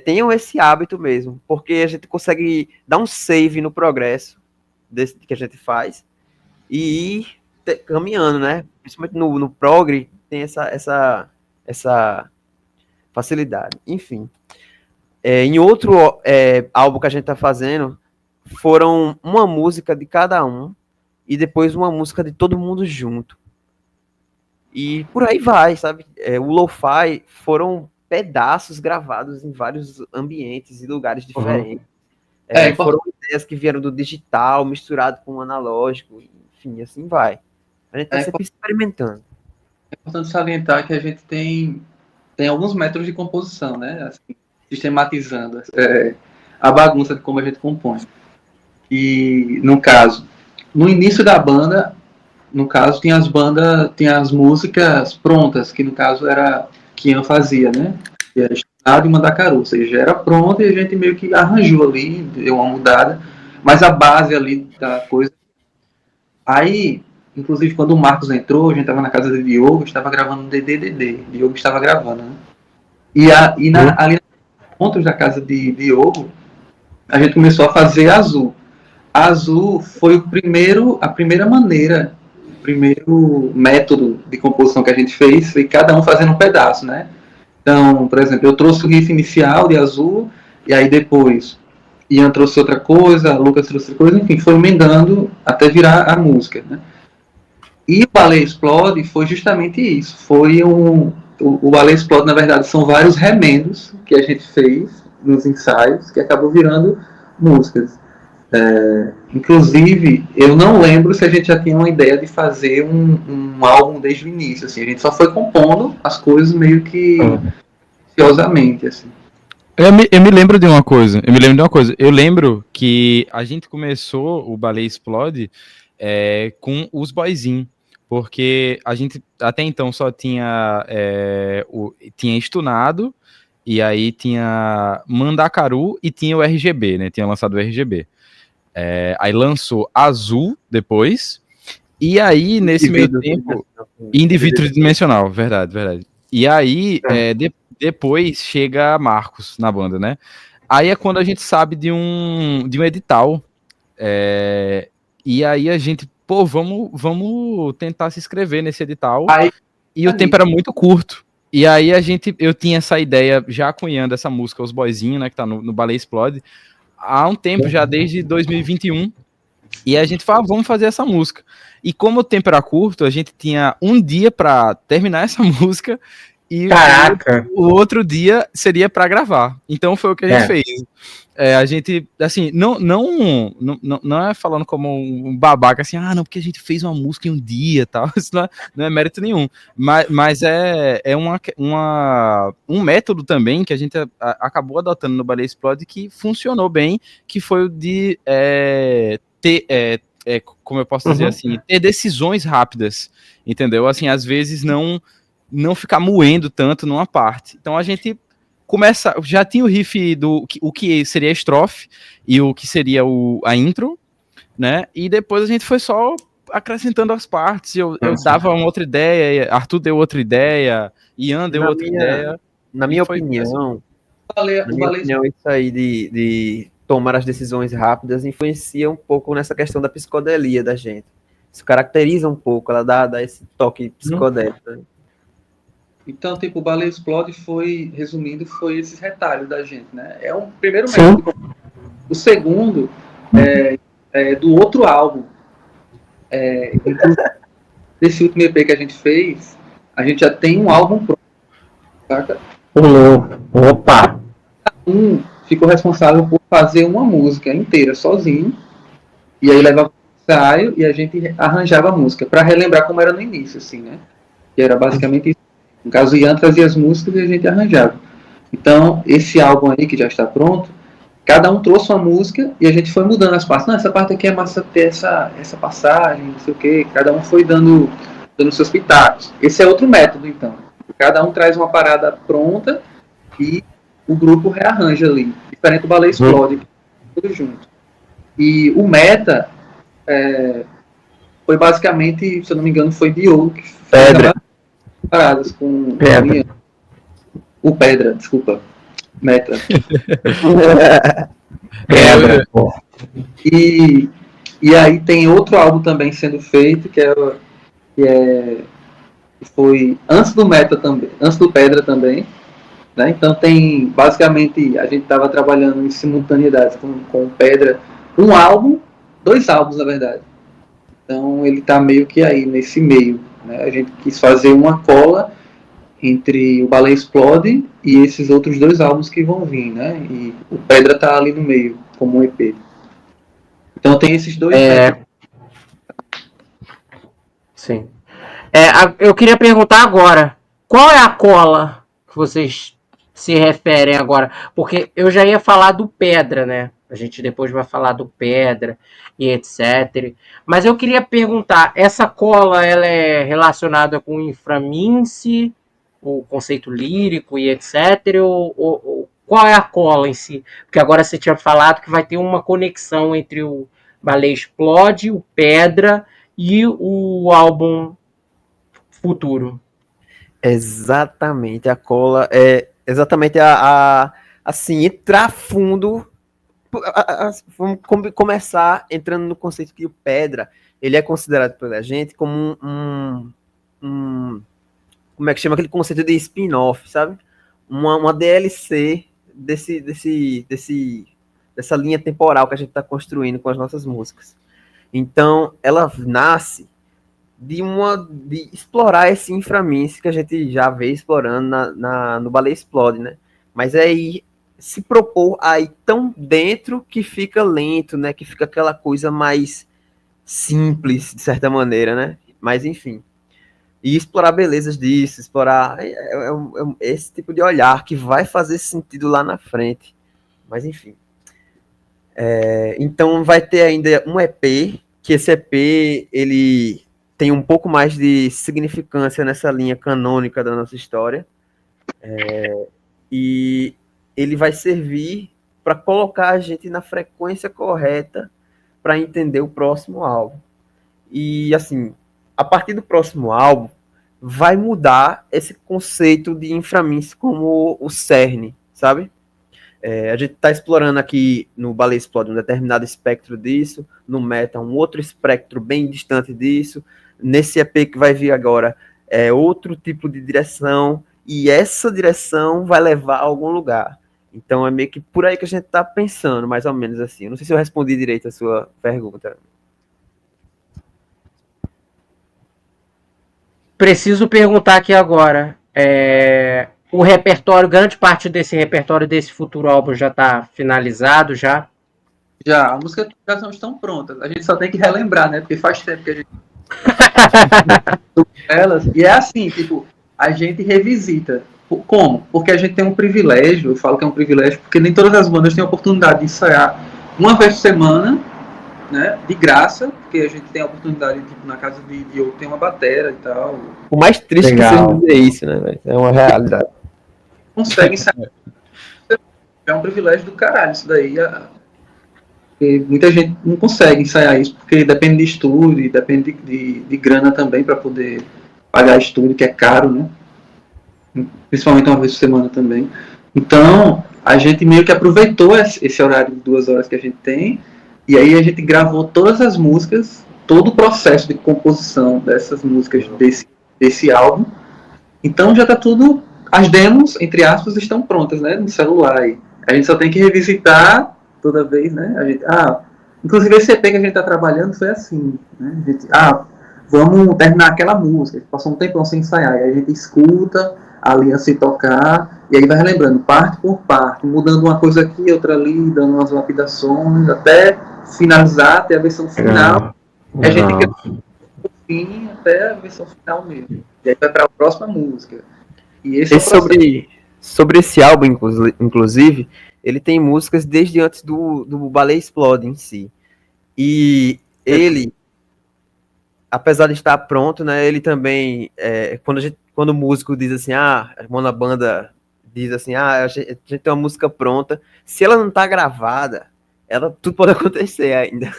Speaker 2: Tenham esse hábito mesmo, porque a gente consegue dar um save no progresso desse que a gente faz e ir caminhando, né? Principalmente no Progre tem essa facilidade. Enfim. Em outro álbum que a gente tá fazendo, foram uma música de cada um e depois uma música de todo mundo junto. E por aí vai, sabe? O Lo-Fi foram pedaços gravados em vários ambientes e lugares diferentes. Foram ideias que vieram do digital, misturado com o analógico, enfim, assim vai. A gente tá sempre experimentando.
Speaker 5: É importante salientar que a gente tem alguns métodos de composição, né? Assim, sistematizando a bagunça de como a gente compõe. E, no caso, no início da banda, no caso, tinha as músicas prontas, que no caso era que Ian fazia, né? Que era Estado e Mandacaru, ou seja, já era pronta e a gente meio que arranjou ali, deu uma mudada, mas a base ali da coisa. Aí, inclusive, quando o Marcos entrou, a gente estava na casa do Diogo, estava gravando um DDD, Diogo estava gravando, né? Ali nos encontros da casa de Diogo, a gente começou a fazer Azul. A Azul foi a primeira maneira, o primeiro método de composição que a gente fez, foi cada um fazendo um pedaço, né? Então, por exemplo, eu trouxe o riff inicial de Azul, e aí depois Ian trouxe outra coisa, Lucas trouxe outra coisa, enfim, foi emendando até virar a música, né? E o Baleia Explode foi justamente isso. O Baleia Explode, na verdade, são vários remendos que a gente fez nos ensaios, que acabou virando músicas. Inclusive, eu não lembro se a gente já tinha uma ideia de fazer um álbum desde o início. Assim, a gente só foi compondo as coisas meio que ansiosamente, assim.
Speaker 4: Eu me lembro de uma coisa. Eu lembro que a gente começou o Baleia Explode com os boyzinhos, porque a gente até então só tinha tinha Estunado, e aí tinha Mandacaru e tinha o RGB, né? Tinha lançado o RGB. Aí lançou Azul depois, e aí nesse meio tempo Indivíduo Tridimensional, verdade. E aí depois chega Marcos na banda, né? Aí é quando a gente sabe de um edital, e aí a gente, vamos tentar se inscrever nesse edital, e o tempo era muito curto. E aí eu tinha essa ideia, já cunhando essa música, Os Boyzinhos, né, que tá no Baleia Explode, há um tempo, já desde 2021, e a gente falou, vamos fazer essa música. E como o tempo era curto, a gente tinha um dia para terminar essa música, e o outro dia seria para gravar. Então foi o que a gente fez. A gente, assim, não é falando como um babaca, assim, não, porque a gente fez uma música em um dia e tal, isso não é mérito nenhum, mas um método também que a gente acabou adotando no Baleia Explode que funcionou bem, que foi o de ter, como eu posso dizer assim, ter decisões rápidas, entendeu? Assim, às vezes não ficar moendo tanto numa parte. Então a gente começa, já tinha o riff do o que seria a estrofe e o que seria a intro, né? E depois a gente foi só acrescentando as partes. Eu dava uma outra ideia, Arthur deu outra ideia, Ian deu outra ideia.
Speaker 2: Na minha opinião, isso aí de tomar as decisões rápidas influencia um pouco nessa questão da psicodelia da gente. Isso caracteriza um pouco, ela dá esse toque psicodélico. Né?
Speaker 5: Então, tipo, o Baleia Explode resumindo, foi esses retalhos da gente, né? É um primeiro método. O segundo é do outro álbum. Desse último EP que a gente fez, a gente já tem um álbum pronto, saca?
Speaker 1: Opa!
Speaker 5: Ficou responsável por fazer uma música inteira sozinho, e aí levava o ensaio e a gente arranjava a música, para relembrar como era no início, assim, né? Que era basicamente isso. No caso, o Ian trazia as músicas e a gente arranjava. Então, esse álbum aí, que já está pronto, cada um trouxe uma música e a gente foi mudando as partes. Não, essa parte aqui é massa ter essa passagem, não sei o quê. Cada um foi dando seus pitacos. Esse é outro método, então. Cada um traz uma parada pronta e o grupo rearranja ali. Diferente do Baleia Explode, tudo junto. E o meta foi basicamente, se eu não me engano, foi Diogo que fez paradas com o Pedra, desculpa. Meta.
Speaker 1: Pedra.
Speaker 5: E aí tem outro álbum também sendo feito, que foi antes do Meta também, antes do Pedra também. Né? Então tem, basicamente, a gente estava trabalhando em simultaneidade com o Pedra, dois álbuns na verdade. Então ele está meio que aí nesse meio. Né? A gente quis fazer uma cola entre o Baleia Explode e esses outros dois álbuns que vão vir, né? E o Pedra tá ali no meio, como um EP. Então tem esses dois.
Speaker 1: Sim. Eu queria perguntar agora, qual é a cola que vocês se referem agora? Porque eu já ia falar do Pedra, né? A gente depois vai falar do Pedra e etc. Mas eu queria perguntar, essa cola ela é relacionada com o Inframince, o conceito lírico e etc. Ou qual é a cola em si? Porque agora você tinha falado que vai ter uma conexão entre o Baleia Explode, o Pedra e o álbum futuro.
Speaker 2: Exatamente, a cola é exatamente assim, entrar fundo. Vamos começar entrando no conceito que o Pedra, ele é considerado pela gente como como é que chama aquele conceito de spin-off, sabe? Uma DLC dessa linha temporal que a gente está construindo com as nossas músicas. Então, ela nasce de explorar esse inframince que a gente já vê explorando no Baleia Explode, né? Mas aí se propor a ir tão dentro que fica lento, né? Que fica aquela coisa mais simples, de certa maneira, né? Mas, enfim. E explorar belezas disso, explorar esse tipo de olhar que vai fazer sentido lá na frente. Mas, enfim. Então, vai ter ainda um EP, que esse EP, ele tem um pouco mais de significância nessa linha canônica da nossa história. E ele vai servir para colocar a gente na frequência correta para entender o próximo álbum. E, assim, a partir do próximo álbum, vai mudar esse conceito de Inframince como o cerne, sabe? A gente está explorando aqui no Baleia Explode um determinado espectro disso, no Meta um outro espectro bem distante disso, nesse EP que vai vir agora é outro tipo de direção, e essa direção vai levar a algum lugar. Então é meio que por aí que a gente está pensando, mais ou menos assim. Eu não sei se eu respondi direito a sua pergunta.
Speaker 1: Preciso perguntar aqui agora. O repertório, grande parte desse repertório desse futuro álbum já está finalizado já?
Speaker 5: Já, as músicas já estão prontas. A gente só tem que relembrar, né? Porque faz tempo que a gente elas. E é assim, tipo, a gente revisita. Como? Porque a gente tem um privilégio, eu falo que é um privilégio, porque nem todas as bandas têm a oportunidade de ensaiar uma vez por semana, né, de graça, porque a gente tem a oportunidade, tipo, na casa de Diogo tem uma batera e tal.
Speaker 2: O mais triste que seja dizer isso, né, véio? É uma realidade.
Speaker 5: Consegue ensaiar É um privilégio do caralho isso daí. Porque muita gente não consegue ensaiar isso, porque depende de estúdio, depende de grana também para poder pagar estúdio, que é caro, né? Principalmente uma vez por semana também. Então, a gente meio que aproveitou esse horário de 2 horas que a gente tem, e aí a gente gravou todas as músicas, todo o processo de composição dessas músicas desse álbum. Então já tá tudo, as demos, entre aspas, estão prontas, né, no celular. Aí. A gente só tem que revisitar toda vez, né? Inclusive esse EP que a gente tá trabalhando foi assim, né? Vamos terminar aquela música, passou um tempão sem ensaiar, aí a gente escuta a aliança se tocar, e aí vai relembrando parte por parte, mudando uma coisa aqui, outra ali, dando umas lapidações, até finalizar, até a versão final. A gente grava do fim até a versão final mesmo. E aí vai para a próxima música. E esse é o processo.
Speaker 2: Sobre esse álbum, inclusive, ele tem músicas desde antes do Baleia Explode em si. E ele, apesar de estar pronto, né, ele também, quando o músico diz assim, quando a banda diz assim, a gente tem uma música pronta, se ela não tá gravada, tudo pode acontecer ainda.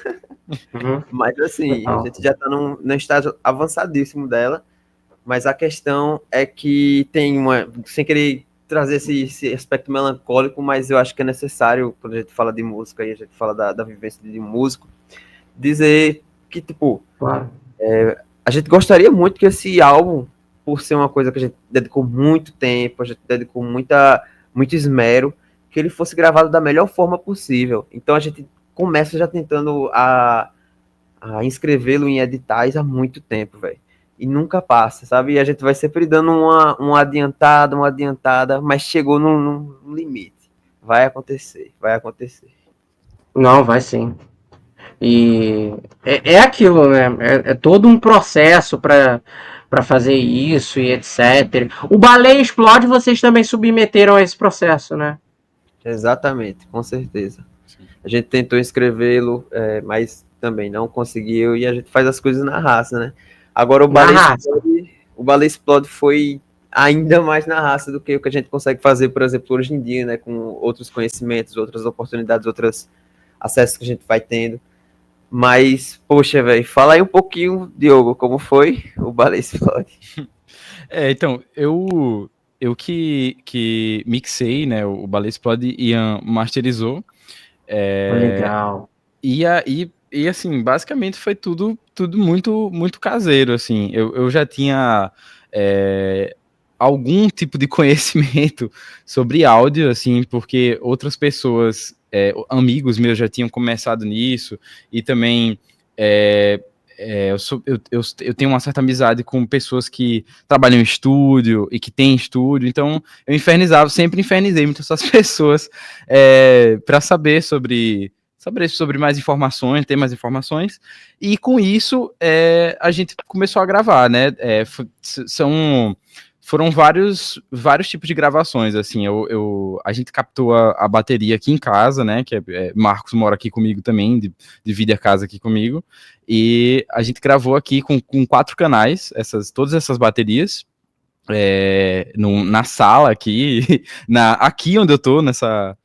Speaker 1: Uhum.
Speaker 2: Mas assim, a gente já tá num estágio avançadíssimo dela, mas a questão é que tem sem querer trazer esse aspecto melancólico, mas eu acho que é necessário, quando a gente fala de música e a gente fala da vivência de um músico, dizer que, tipo,
Speaker 1: Claro.
Speaker 2: A gente gostaria muito que esse álbum, por ser uma coisa que a gente dedicou muito tempo, a gente dedicou muito esmero, que ele fosse gravado da melhor forma possível. Então a gente começa já tentando a inscrevê-lo em editais há muito tempo, velho. E nunca passa, sabe? E a gente vai sempre dando uma adiantada, mas chegou num limite. Vai acontecer.
Speaker 1: Não, vai sim. E é aquilo, né? É todo um processo para fazer isso e etc. O Baleia Explode, vocês também submeteram a esse processo, né?
Speaker 2: Exatamente, com certeza. A gente tentou inscrevê-lo, mas também não conseguiu, e a gente faz as coisas na raça, né? Agora o Baleia Explode foi ainda mais na raça do que o que a gente consegue fazer, por exemplo, hoje em dia, né? Com outros conhecimentos, outras oportunidades, outros acessos que a gente vai tendo. Mas, poxa, velho, fala aí um pouquinho, Diogo, como foi o Baleia Explode.
Speaker 4: Então, eu que mixei, né, o Baleia Explode, Ian masterizou.
Speaker 1: Legal.
Speaker 4: E assim, basicamente foi tudo muito, muito caseiro, assim. Eu já tinha algum tipo de conhecimento sobre áudio, assim, porque outras pessoas, amigos meus já tinham começado nisso, e também eu tenho uma certa amizade com pessoas que trabalham em estúdio e que têm estúdio, então eu sempre infernizei muitas essas pessoas para saber sobre mais informações, ter mais informações, e com isso a gente começou a gravar, né? Foram vários tipos de gravações, assim. A gente captou a bateria aqui em casa, né? Que Marcos mora aqui comigo também, divide a casa aqui comigo, e a gente gravou aqui com 4 canais, todas essas baterias, na sala aqui, aqui onde eu tô, nessa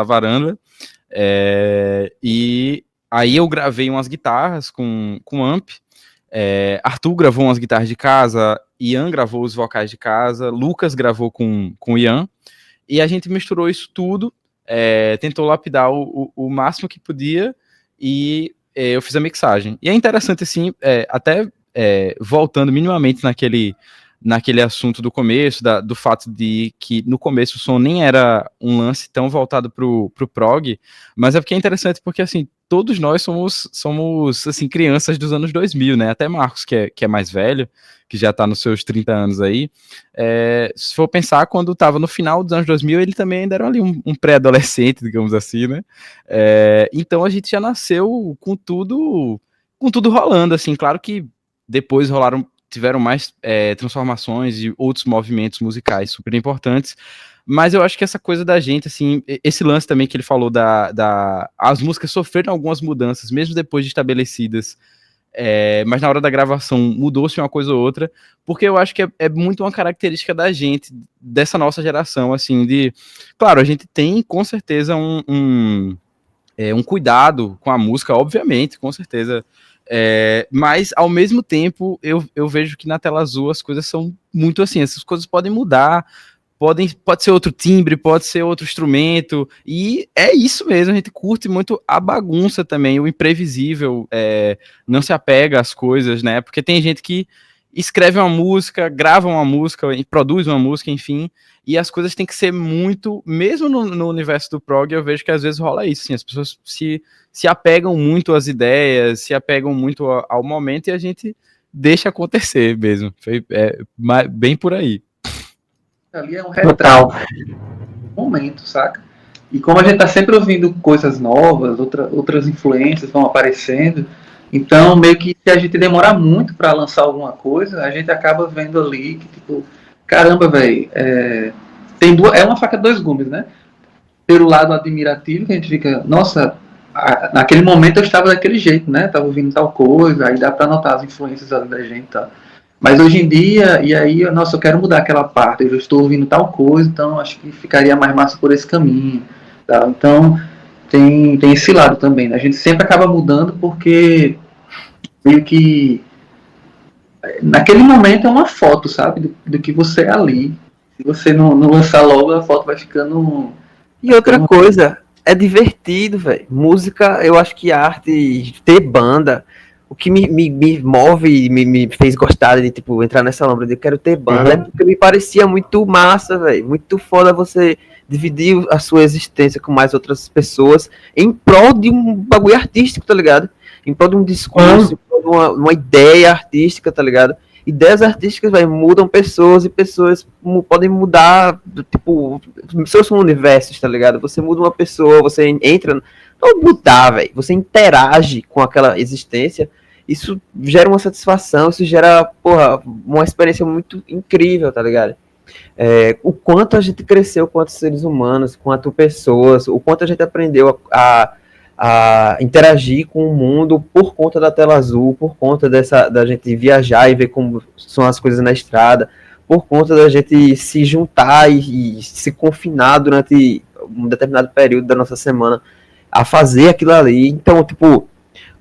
Speaker 4: varanda. E aí eu gravei umas guitarras com amp, Arthur gravou umas guitarras de casa, Ian gravou os vocais de casa, Lucas gravou com Ian, e a gente misturou isso tudo, tentou lapidar o máximo que podia, e eu fiz a mixagem. E é interessante, assim, até voltando minimamente naquele assunto do começo, do fato de que no começo o som nem era um lance tão voltado pro prog, mas é porque é interessante porque, assim, todos nós somos assim, crianças dos anos 2000, né? Até Marcos, que é mais velho, que já tá nos seus 30 anos aí, se for pensar, quando tava no final dos anos 2000, ele também ainda era ali um pré-adolescente, digamos assim, né? Então a gente já nasceu com tudo rolando, assim, claro que depois tiveram mais transformações e outros movimentos musicais super importantes, mas eu acho que essa coisa da gente, assim, esse lance também que ele falou as músicas sofreram algumas mudanças, mesmo depois de estabelecidas, mas na hora da gravação mudou-se uma coisa ou outra, porque eu acho que é muito uma característica da gente, dessa nossa geração, assim, claro, a gente tem com certeza um cuidado com a música, obviamente, com certeza, mas ao mesmo tempo eu vejo que na tela azul as coisas são muito assim, essas coisas podem mudar, pode ser outro timbre, pode ser outro instrumento, e é isso mesmo, a gente curte muito a bagunça também, o imprevisível, não se apega às coisas, né, porque tem gente que escreve uma música, grava uma música, e produz uma música, enfim, e as coisas têm que ser muito, mesmo no universo do prog, eu vejo que às vezes rola isso, assim, as pessoas se apegam muito às ideias, se apegam muito ao momento, e a gente deixa acontecer mesmo, bem por aí.
Speaker 5: Ali é um retrato do momento, saca? E como a gente tá sempre ouvindo coisas novas, outras influências vão aparecendo, então meio que se a gente demorar muito para lançar alguma coisa, a gente acaba vendo ali que, tipo, caramba, velho, é uma faca de dois gumes, né? Pelo lado admirativo, que a gente fica, nossa, naquele momento eu estava daquele jeito, né? Tava ouvindo tal coisa, aí dá para notar as influências ali da gente, tá? Mas hoje em dia, e aí, nossa, eu quero mudar aquela parte, eu já estou ouvindo tal coisa, então acho que ficaria mais massa por esse caminho. Tá? Então, tem esse lado também, né? A gente sempre acaba mudando porque meio que naquele momento é uma foto, sabe? Do que você é ali. Se você não lançar logo, a foto vai ficando.
Speaker 2: E outra coisa, é divertido, velho. Música, eu acho que arte, ter banda, o que me move, me fez gostar de, tipo, entrar nessa lombra de eu quero ter banda, é porque me parecia muito massa, velho. Muito foda você dividir a sua existência com mais outras pessoas em prol de um bagulho artístico, tá ligado? Em prol de um discurso, em prol de uma ideia artística, tá ligado? Ideias artísticas, véio, mudam pessoas e pessoas podem mudar, tipo, pessoas são universos, tá ligado? Você muda uma pessoa, você entra, não mudar, velho, você interage com aquela existência, isso gera uma satisfação, isso gera, porra, uma experiência muito incrível, tá ligado? O quanto a gente cresceu quanto seres humanos, quanto pessoas, o quanto a gente aprendeu a interagir com o mundo por conta da tela azul, por conta da gente viajar e ver como são as coisas na estrada, por conta da gente se juntar e se confinar durante um determinado período da nossa semana a fazer aquilo ali. Então, tipo,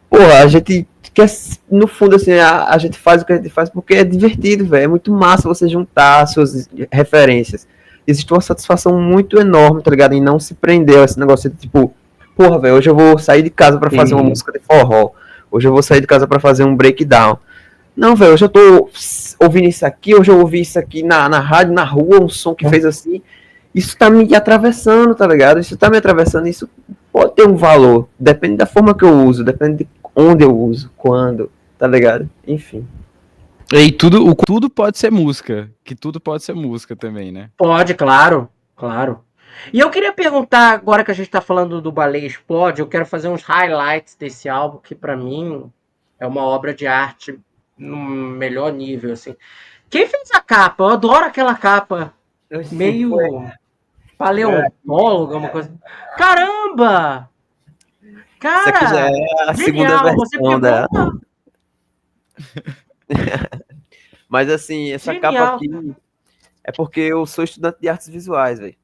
Speaker 2: porra, a gente quer, no fundo, assim, a gente faz o que a gente faz porque é divertido, velho. É muito massa você juntar as suas referências. Existe uma satisfação muito enorme, tá ligado? Em não se prender a esse negócio de, tipo, porra, velho, hoje eu vou sair de casa pra fazer uma música de forró. Hoje eu vou sair de casa pra fazer um breakdown. Não, velho, hoje eu tô ouvindo isso aqui, hoje eu ouvi isso aqui na rádio, na rua, um som que fez assim. Isso tá me atravessando, tá ligado? Isso tá me atravessando, isso pode ter um valor. Depende da forma que eu uso, depende de onde eu uso, quando, tá ligado? Enfim.
Speaker 4: E tudo pode ser música, que tudo pode ser música também, né?
Speaker 1: Pode, claro, claro. E eu queria perguntar, agora que a gente tá falando do Baleia Explode, eu quero fazer uns highlights desse álbum, que pra mim é uma obra de arte no melhor nível, assim. Quem fez a capa? Eu adoro aquela capa meio paleontóloga, uma coisa. Caramba!
Speaker 2: Isso aqui já
Speaker 1: Cara,
Speaker 2: é a segunda
Speaker 1: genial! Você
Speaker 2: versão
Speaker 1: pegou
Speaker 2: dela.
Speaker 1: uma...
Speaker 2: Mas assim, essa capa
Speaker 1: Genial!
Speaker 2: aqui é porque eu sou estudante de artes visuais, velho.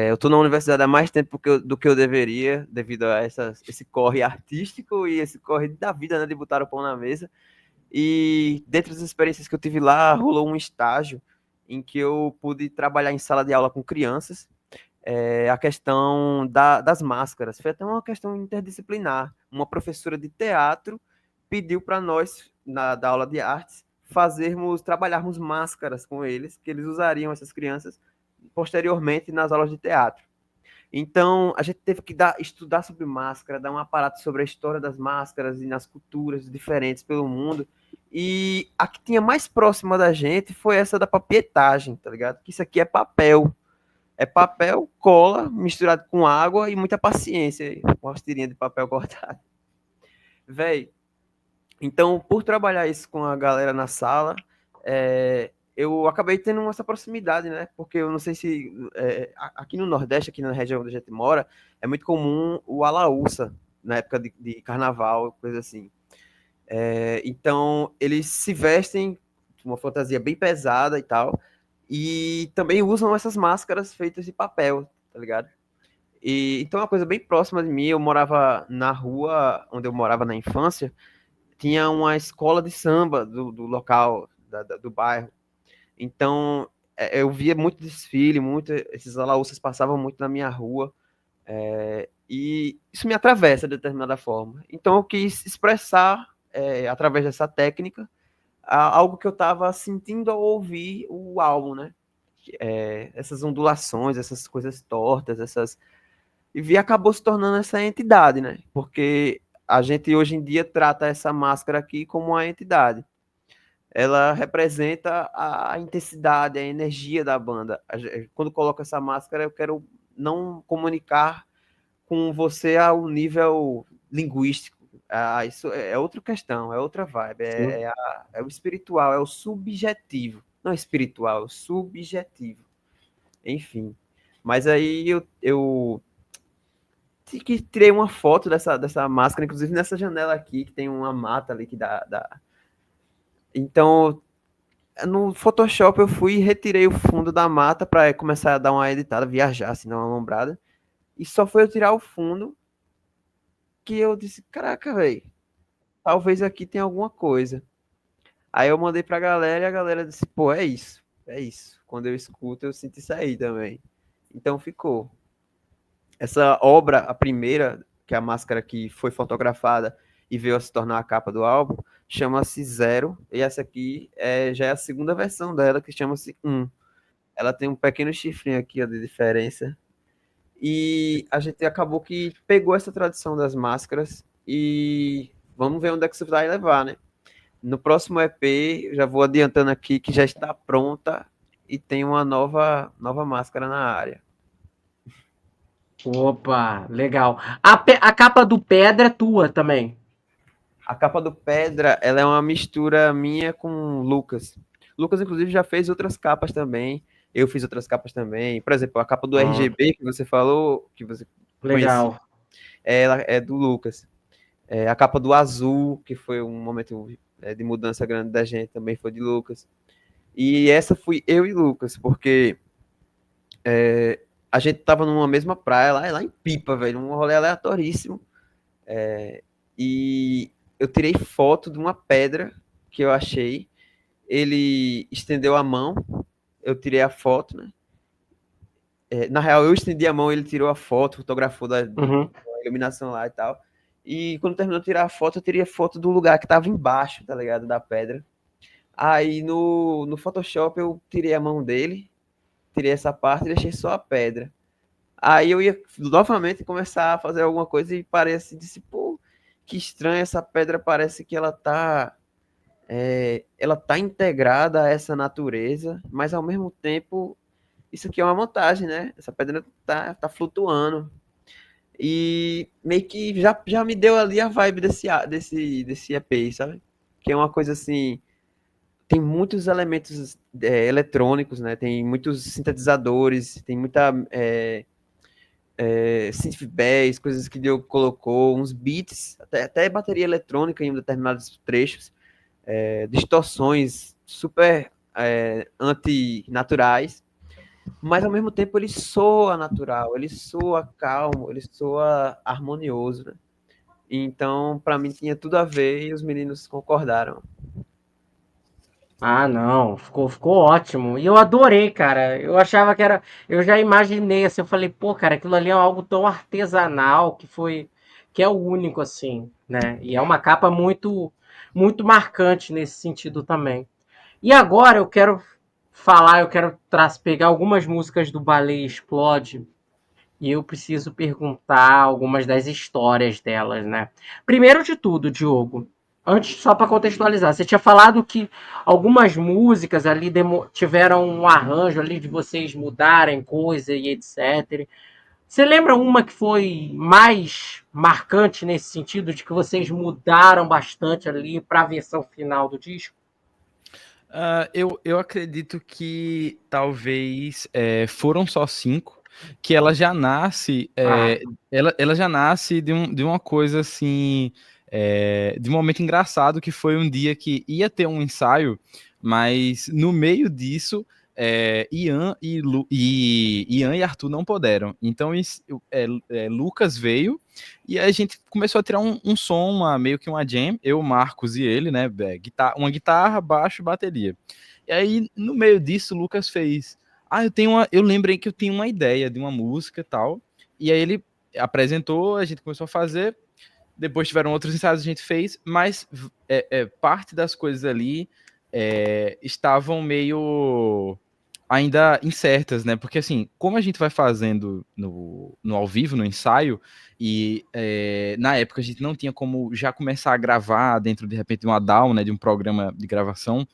Speaker 2: Eu tô na universidade há mais tempo do que eu deveria, devido a esse corre artístico e esse corre da vida, né, de botar o pão na mesa. E dentre as experiências que eu tive lá, rolou um estágio em que eu pude trabalhar em sala de aula com crianças, a questão das máscaras. Foi até uma questão interdisciplinar. Uma professora de teatro pediu para nós, da aula de artes, trabalharmos máscaras com eles, que eles usariam, essas crianças, posteriormente nas aulas de teatro. Então, a gente teve que estudar sobre máscara, dar um aparato sobre a história das máscaras e nas culturas diferentes pelo mundo. E a que tinha mais próxima da gente foi essa da papietagem, tá ligado? Que isso aqui é papel. É papel, cola, misturado com água e muita paciência. Uma tirinha de papel cortado. Véi, então, por trabalhar isso com a galera na sala, eu acabei tendo essa proximidade, né? Porque eu não sei se aqui no Nordeste, aqui na região onde a gente mora, é muito comum o alaúça, na época de carnaval, coisa assim. Então, eles se vestem com uma fantasia bem pesada e tal, e também usam essas máscaras feitas de papel, tá ligado? E, então, é uma coisa bem próxima de mim. Eu morava na rua onde eu morava na infância, tinha uma escola de samba do local, do bairro. Então, eu via muito desfile, esses alaúças passavam muito na minha rua, e isso me atravessa de determinada forma. Então, eu quis expressar, através dessa técnica, algo que eu estava sentindo ao ouvir o álbum, né? Essas ondulações, essas coisas tortas, e acabou se tornando essa entidade, né? Porque a gente hoje em dia trata essa máscara aqui como uma entidade. Ela representa a intensidade, a energia da banda. Quando coloco essa máscara, eu quero não comunicar com você ao nível linguístico. Isso é outra questão, é outra vibe. É o espiritual, é o subjetivo. Não é espiritual, é o subjetivo. Enfim. Mas aí eu que tirei uma foto dessa máscara, inclusive nessa janela aqui, que tem uma mata ali que dá. Então, no Photoshop eu fui e retirei o fundo da mata para começar a dar uma editada, viajar, assim, dar uma alombrada. E só foi eu tirar o fundo que eu disse, caraca, velho, talvez aqui tenha alguma coisa. Aí eu mandei pra galera e a galera disse, pô, é isso, é isso. Quando eu escuto, eu sinto isso aí também. Então ficou. Essa obra, a primeira, que é a máscara que foi fotografada e veio a se tornar a capa do álbum, chama-se Zero, e essa aqui já é a segunda versão dela, que chama-se Um. Ela tem um pequeno chifrinho aqui ó, de diferença. E a gente acabou que pegou essa tradição das máscaras e vamos ver onde é que isso vai levar, né? No próximo EP, já vou adiantando aqui que já está pronta e tem uma nova máscara na área.
Speaker 1: Opa, legal. A capa do Pedra é tua também.
Speaker 2: A capa do Pedra, ela é uma mistura minha com o Lucas. O Lucas, inclusive, já fez outras capas também. Eu fiz outras capas também. Por exemplo, a capa do RGB que você falou, que você conhecia,
Speaker 1: Legal.
Speaker 2: ela é do Lucas. A capa do Azul, que foi um momento de mudança grande da gente, também foi de Lucas. E essa fui eu e Lucas, porque a gente tava numa mesma praia, lá em Pipa, velho, um rolê aleatoríssimo. E eu tirei foto de uma pedra que eu achei. Ele estendeu a mão, eu tirei a foto, né? Na real, eu estendi a mão, ele tirou a foto, fotografou da iluminação lá e tal. E quando terminou de tirar a foto, eu tirei a foto do lugar que tava embaixo, tá ligado? Da pedra. Aí no Photoshop eu tirei a mão dele, tirei essa parte e deixei só a pedra. Aí eu ia novamente começar a fazer alguma coisa e parece, disse, pô, que estranho, essa pedra parece que ela tá integrada a essa natureza, mas ao mesmo tempo, isso aqui é uma montagem, né? Essa pedra tá flutuando. E meio que já me deu ali a vibe desse EP, sabe? Que é uma coisa assim, tem muitos elementos eletrônicos, né? Tem muitos sintetizadores, tem muita synth bass, coisas que Diogo colocou, uns beats, até bateria eletrônica em determinados trechos, distorções super antinaturais, mas ao mesmo tempo ele soa natural, ele soa calmo, ele soa harmonioso, né? Então, para mim tinha tudo a ver e os meninos concordaram.
Speaker 1: Ah, não, ficou ótimo. E eu adorei, cara. Eu achava que era. Eu já imaginei assim, eu falei, pô, cara, aquilo ali é algo tão artesanal que é o único, assim, né? E é uma capa muito marcante nesse sentido também. E agora eu quero pegar algumas músicas do Baleia Explode e eu preciso perguntar algumas das histórias delas, né? Primeiro de tudo, Diogo, antes só para contextualizar, você tinha falado que algumas músicas ali tiveram um arranjo ali de vocês mudarem coisa e etc. Você lembra uma que foi mais marcante nesse sentido de que vocês mudaram bastante ali para a versão final do disco?
Speaker 4: Eu acredito que talvez foram só 5, que ela já nasce, ela já nasce de uma coisa assim, de um momento engraçado que foi um dia que ia ter um ensaio, mas no meio disso, Ian e Arthur não puderam. Então, Lucas veio e a gente começou a tirar um som, meio que uma jam, eu, Marcos e ele, né? Uma guitarra, baixo e bateria. E aí, no meio disso, o Lucas fez: eu lembrei que eu tinha uma ideia de uma música e tal. E aí ele apresentou, a gente começou a fazer. Depois tiveram outros ensaios que a gente fez, mas parte das coisas ali estavam meio ainda incertas, né? Porque assim, como a gente vai fazendo no ao vivo, no ensaio, e na época a gente não tinha como já começar a gravar dentro, de repente, de uma DAW, né? De um programa de gravação.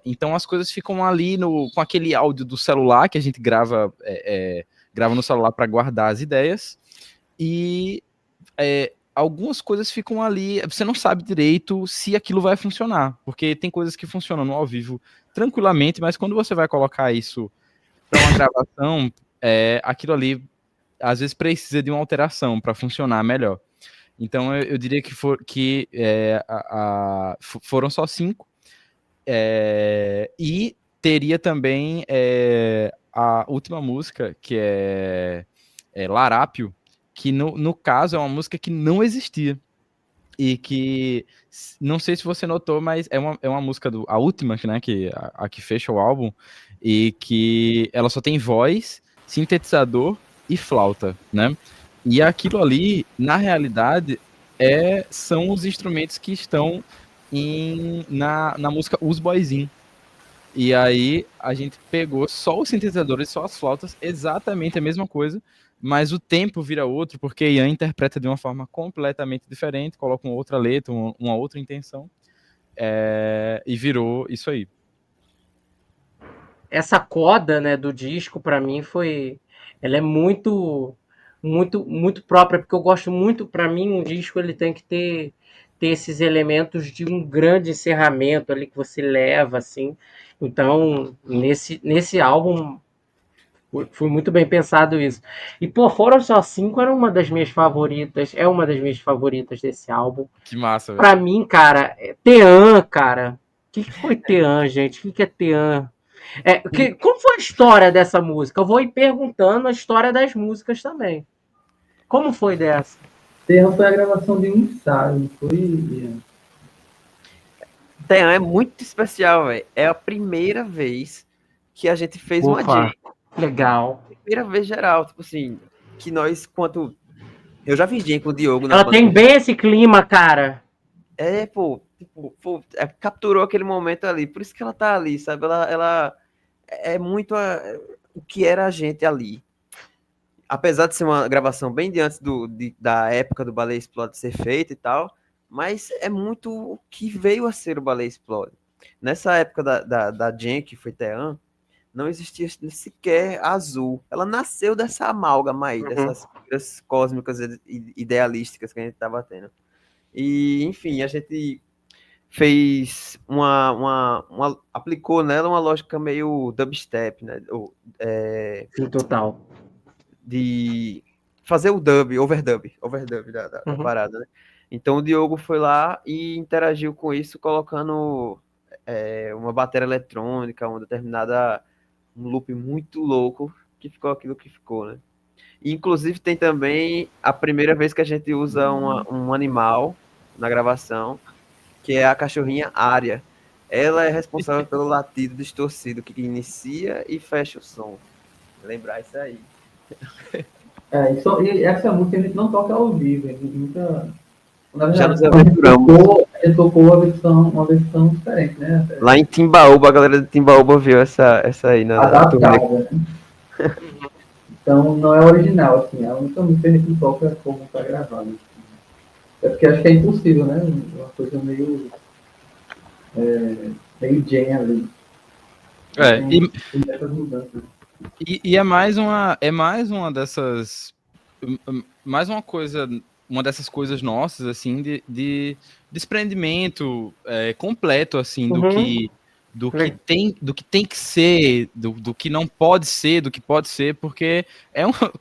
Speaker 4: Então as coisas ficam ali com aquele áudio do celular que a gente grava no celular para guardar as ideias. E algumas coisas ficam ali, você não sabe direito se aquilo vai funcionar, porque tem coisas que funcionam no ao vivo tranquilamente, mas quando você vai colocar isso para uma gravação, aquilo ali às vezes precisa de uma alteração para funcionar melhor. Então eu diria que foram só 5, e teria também a última música, que é Larápio, que no caso é uma música que não existia. E que, não sei se você notou, mas é uma música a última, né, a que fecha o álbum, e que ela só tem voz, sintetizador e flauta, né? E aquilo ali, na realidade, são os instrumentos que estão na música Os Boyzinhos. E aí a gente pegou só os sintetizadores, só as flautas, exatamente a mesma coisa, mas o tempo vira outro, porque Ian interpreta de uma forma completamente diferente, coloca uma outra letra, uma outra intenção, e virou isso aí.
Speaker 1: Essa coda, né, do disco, para mim, ela é muito, muito, muito própria, porque eu gosto muito, para mim, um disco ele tem que ter esses elementos de um grande encerramento ali que você leva, assim. Então, nesse álbum, foi muito bem pensado isso. E, pô, Foram Só 5 era uma das minhas favoritas, é uma das minhas favoritas desse álbum.
Speaker 4: Que massa, velho.
Speaker 1: Pra mim, cara, Tean, cara. O que foi Tean, gente? O que é Tean? Como foi a história dessa música? Eu vou ir perguntando a história das músicas também. Como foi dessa?
Speaker 3: Terra foi a gravação de um ensaio, não foi, Ian?
Speaker 2: Tean é muito especial, velho. É a primeira vez que a gente fez uma jam.
Speaker 1: Legal.
Speaker 2: Primeira vez geral, tipo assim, que nós, quanto... Eu já fiz jam com o Diogo na
Speaker 1: Ela
Speaker 2: banda.
Speaker 1: tem bem esse clima, cara.
Speaker 2: Capturou aquele momento ali. Por isso que ela tá ali, sabe? Ela é muito o que era a gente ali. Apesar de ser uma gravação bem de antes da época do Baleia Explode ser feita e tal, mas é muito o que veio a ser o Baleia Explode. Nessa época da Jen, que foi Tean, não existia sequer Azul. Ela nasceu dessa amálgama aí, dessas figuras cósmicas e idealísticas que a gente estava tendo. E, enfim, a gente fez aplicou nela uma lógica meio dubstep, né?
Speaker 1: Sim, total.
Speaker 2: De fazer o overdub da parada, né? Então o Diogo foi lá e interagiu com isso, colocando uma bateria eletrônica, um loop muito louco, que ficou aquilo que ficou, né? E, inclusive tem também a primeira vez que a gente usa um animal na gravação, que é a cachorrinha Ária. Ela é responsável pelo latido distorcido que inicia e fecha o som. Lembrar isso aí.
Speaker 3: E essa música a gente não toca ao vivo, a gente nunca... Na verdade,
Speaker 2: Já nos aventuramos.
Speaker 3: a gente tocou uma versão diferente, né?
Speaker 2: Lá em Timbaúba, a galera de Timbaúba viu essa aí na
Speaker 3: adaptada, né? Então não é original, assim, é a única música que a gente não toca como tá gravado. É porque acho que é impossível, né? Uma coisa meio jam ali.
Speaker 4: E é mais uma dessas, mais uma coisa, uma dessas coisas nossas, assim, de desprendimento completo, assim, do que tem que ser, do que não pode ser, do que pode ser, porque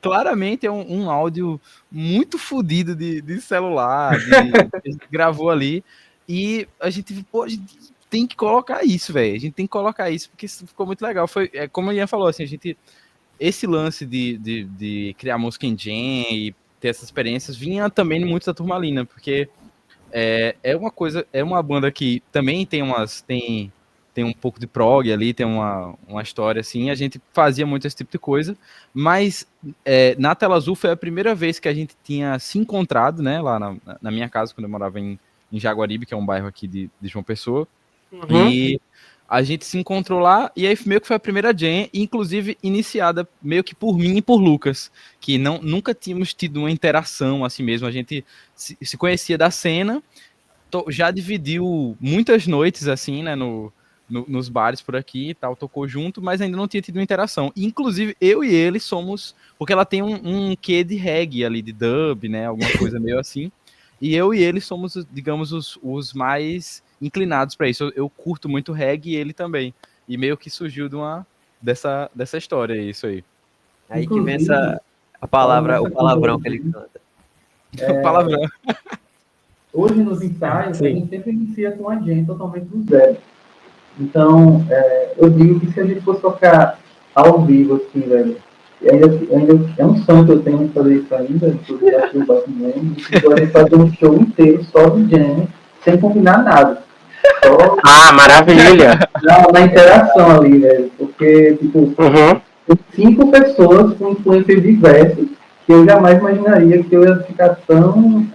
Speaker 4: claramente é um áudio muito fodido de celular, que a gente gravou ali, e a gente tem que colocar isso, velho. A gente tem que colocar isso, porque isso ficou muito legal. Como o Ian falou, assim, esse lance de criar música em jam e ter essas experiências vinha também muito da Turmalina, porque é uma banda que também tem um pouco de prog ali, tem uma história assim, a gente fazia muito esse tipo de coisa, mas na Tela Azul foi a primeira vez que a gente tinha se encontrado, né, lá na minha casa, quando eu morava em Jaguaribe, que é um bairro aqui de João Pessoa, e a gente se encontrou lá, e aí meio que foi a primeira jam, inclusive iniciada meio que por mim e por Lucas, que nunca tínhamos tido uma interação assim mesmo, a gente se conhecia da cena, já dividiu muitas noites assim, né, nos bares por aqui e tal, tocou junto, mas ainda não tinha tido uma interação. Inclusive, eu e ele somos, porque ela tem um quê de reggae ali, de dub, né, alguma coisa meio assim, e eu e ele somos, digamos, os mais inclinados para isso. Eu curto muito reggae e ele também. E meio que surgiu dessa história, isso aí.
Speaker 2: Aí que vem o palavrão que ele canta.
Speaker 4: O palavrão.
Speaker 3: Hoje nos ensaios,
Speaker 1: Sim.
Speaker 3: a gente sempre inicia com a jam totalmente do zero. Então, eu digo que se a gente fosse tocar ao vivo, assim, velho, e ainda é um sonho que eu tenho de fazer isso ainda, inclusive acho que eu faço mesmo, tipo, a gente fazer um show inteiro só de jam, sem combinar nada. Só
Speaker 1: Maravilha!
Speaker 3: na interação ali, velho. Porque, tipo, tem 5 pessoas com influências diversas que eu jamais imaginaria que eu ia ficar tão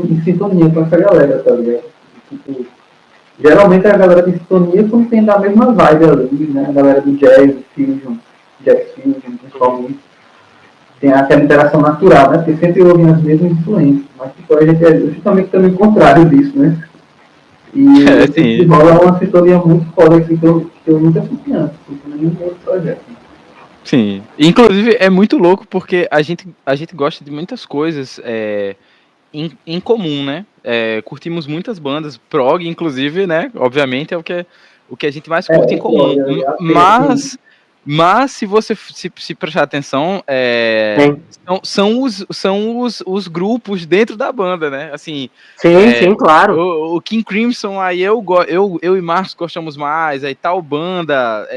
Speaker 3: em sintonia com essa galera, tá ligado? Tipo, geralmente a galera de sintonia quando tem da mesma vibe ali, né? A galera do jazz fusion, principalmente. Tem aquela interação natural, né? Porque sempre ouvem as mesmas influências. Mas tipo, a gente é justamente também o contrário disso, né? E rola uma sintonia muito foda que eu nunca senti antes, porque nenhum outro projeto.
Speaker 4: Sim, inclusive é muito louco porque a gente gosta de muitas coisas em comum, né? Curtimos muitas bandas, prog, inclusive, né? Obviamente é o que a gente mais curte em comum. Mas se você se prestar atenção, são os grupos dentro da banda, né? Assim,
Speaker 1: sim, claro.
Speaker 4: O King Crimson, aí eu e Marcos gostamos mais, aí tal banda,